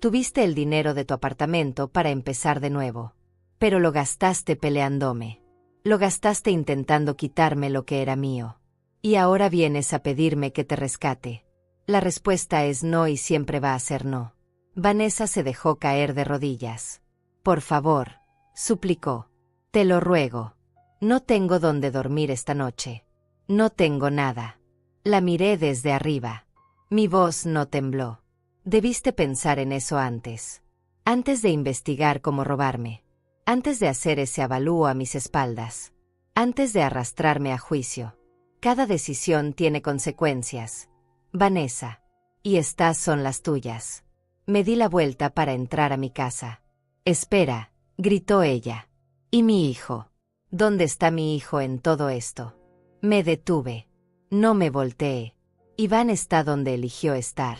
Tuviste el dinero de tu apartamento para empezar de nuevo. Pero lo gastaste peleándome. Lo gastaste intentando quitarme lo que era mío. Y ahora vienes a pedirme que te rescate. La respuesta es no y siempre va a ser no. Vanessa se dejó caer de rodillas. Por favor, suplicó. Te lo ruego. No tengo dónde dormir esta noche. No tengo nada. La miré desde arriba. Mi voz no tembló. Debiste pensar en eso antes. Antes de investigar cómo robarme. Antes de hacer ese avalúo a mis espaldas. Antes de arrastrarme a juicio. Cada decisión tiene consecuencias. Vanessa. Y estas son las tuyas. Me di la vuelta para entrar a mi casa. Espera, gritó ella. ¿Y mi hijo? ¿Dónde está mi hijo en todo esto? Me detuve. No me volteé. Iván está donde eligió estar.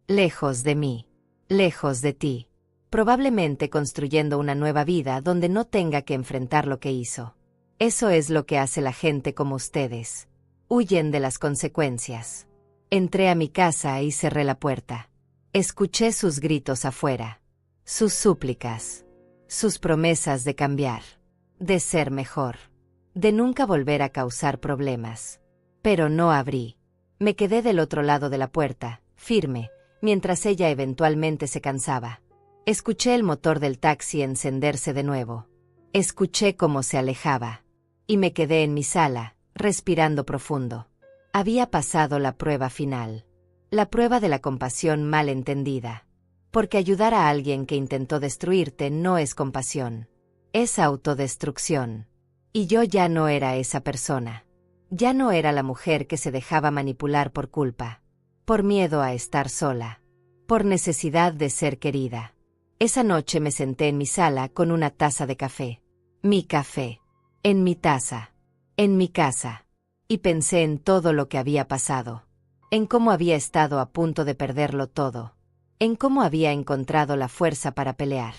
Lejos de mí. Lejos de ti. Probablemente construyendo una nueva vida donde no tenga que enfrentar lo que hizo. Eso es lo que hace la gente como ustedes. Huyen de las consecuencias. Entré a mi casa y cerré la puerta. Escuché sus gritos afuera. Sus súplicas. Sus promesas de cambiar. De ser mejor. De nunca volver a causar problemas. Pero no abrí. Me quedé del otro lado de la puerta, firme, mientras ella eventualmente se cansaba. Escuché el motor del taxi encenderse de nuevo. Escuché cómo se alejaba. Y me quedé en mi sala, respirando profundo. Había pasado la prueba final. La prueba de la compasión mal entendida. Porque ayudar a alguien que intentó destruirte no es compasión. Es autodestrucción. Y yo ya no era esa persona. Ya no era la mujer que se dejaba manipular por culpa. Por miedo a estar sola. Por necesidad de ser querida. Esa noche me senté en mi sala con una taza de café. Mi café. En mi taza. En mi casa. Y pensé en todo lo que había pasado. En cómo había estado a punto de perderlo todo. En cómo había encontrado la fuerza para pelear.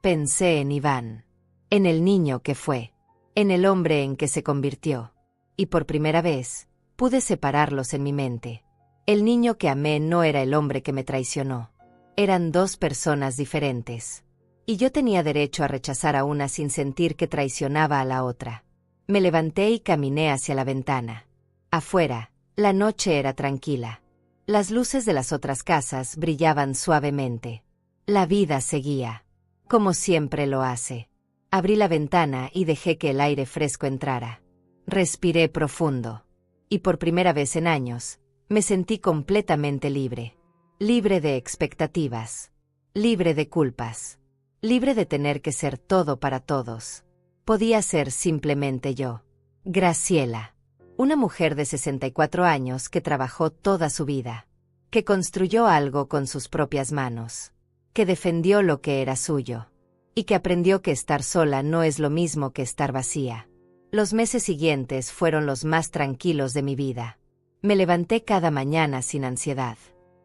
Pensé en Iván. En el niño que fue. En el hombre en que se convirtió. Y por primera vez, pude separarlos en mi mente. El niño que amé no era el hombre que me traicionó. Eran dos personas diferentes. Y yo tenía derecho a rechazar a una sin sentir que traicionaba a la otra. Me levanté y caminé hacia la ventana. Afuera, la noche era tranquila. Las luces de las otras casas brillaban suavemente. La vida seguía. Como siempre lo hace. Abrí la ventana y dejé que el aire fresco entrara. Respiré profundo. Y por primera vez en años, me sentí completamente libre. Libre de expectativas. Libre de culpas. Libre de tener que ser todo para todos. Podía ser simplemente yo. Graciela. Una mujer de 64 años que trabajó toda su vida. Que construyó algo con sus propias manos. Que defendió lo que era suyo. Y que aprendió que estar sola no es lo mismo que estar vacía. Los meses siguientes fueron los más tranquilos de mi vida. Me levanté cada mañana sin ansiedad.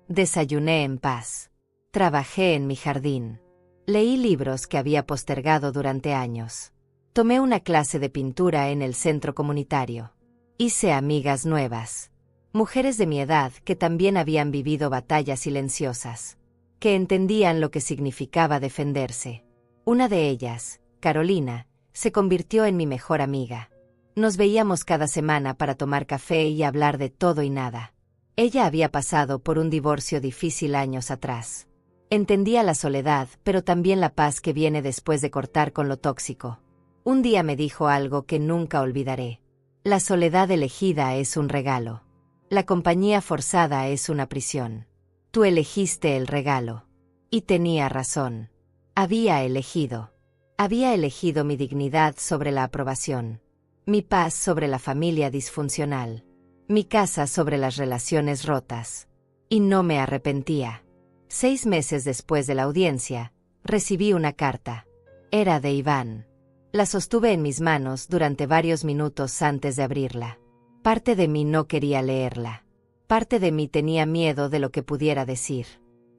Desayuné en paz. Trabajé en mi jardín. Leí libros que había postergado durante años. Tomé una clase de pintura en el centro comunitario. Hice amigas nuevas. Mujeres de mi edad que también habían vivido batallas silenciosas. Que entendían lo que significaba defenderse. Una de ellas, Carolina, se convirtió en mi mejor amiga. Nos veíamos cada semana para tomar café y hablar de todo y nada. Ella había pasado por un divorcio difícil años atrás. Entendía la soledad, pero también la paz que viene después de cortar con lo tóxico. Un día me dijo algo que nunca olvidaré. La soledad elegida es un regalo. La compañía forzada es una prisión. Tú elegiste el regalo. Y tenía razón. Había elegido. Había elegido mi dignidad sobre la aprobación. Mi paz sobre la familia disfuncional. Mi casa sobre las relaciones rotas. Y no me arrepentía. 6 meses después de la audiencia, recibí una carta. Era de Iván. La sostuve en mis manos durante varios minutos antes de abrirla. Parte de mí no quería leerla. Parte de mí tenía miedo de lo que pudiera decir.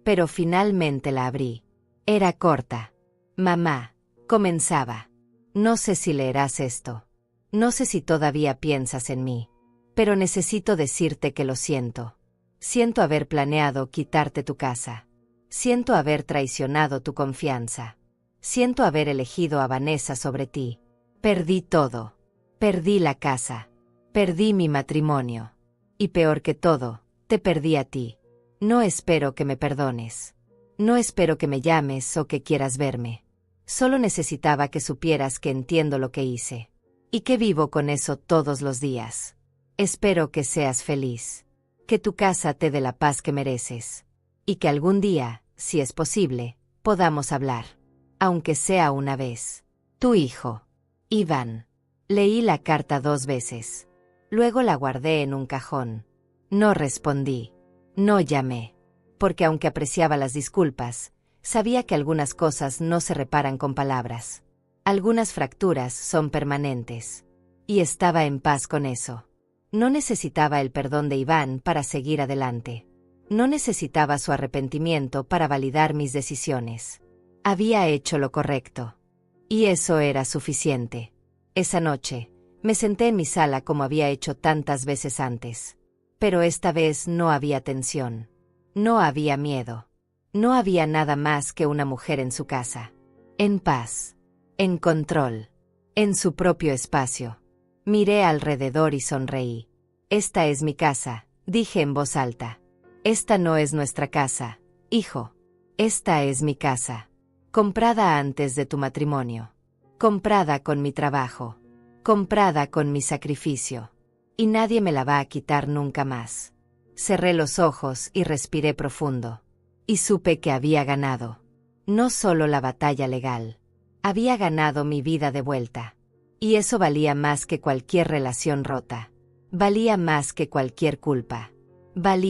Pero finalmente la abrí. Era corta. Mamá, comenzaba. No sé si leerás esto. No sé si todavía piensas en mí. Pero necesito decirte que lo siento. Siento haber planeado quitarte tu casa. Siento haber traicionado tu confianza. Siento haber elegido a Vanessa sobre ti. Perdí todo. Perdí la casa. Perdí mi matrimonio. Y peor que todo, te perdí a ti. No espero que me perdones. No espero que me llames o que quieras verme. Solo necesitaba que supieras que entiendo lo que hice. Y que vivo con eso todos los días. Espero que seas feliz. Que tu casa te dé la paz que mereces. Y que algún día, si es posible, podamos hablar. Aunque sea una vez. Tu hijo. Iván. Leí la carta 2 veces. Luego la guardé en un cajón. No respondí. No llamé. Porque aunque apreciaba las disculpas, sabía que algunas cosas no se reparan con palabras. Algunas fracturas son permanentes. Y estaba en paz con eso. No necesitaba el perdón de Iván para seguir adelante. No necesitaba su arrepentimiento para validar mis decisiones. Había hecho lo correcto. Y eso era suficiente. Esa noche, me senté en mi sala como había hecho tantas veces antes. Pero esta vez no había tensión. No había miedo. No había nada más que una mujer en su casa. En paz. En control. En su propio espacio. Miré alrededor y sonreí. Esta es mi casa, dije en voz alta. Esta no es nuestra casa, hijo. Esta es mi casa. Comprada antes de tu matrimonio. Comprada con mi trabajo. Comprada con mi sacrificio. Y nadie me la va a quitar nunca más. Cerré los ojos y respiré profundo. Y supe que había ganado. No solo la batalla legal. Había ganado mi vida de vuelta. Y eso valía más que cualquier relación rota. Valía más que cualquier culpa. Valía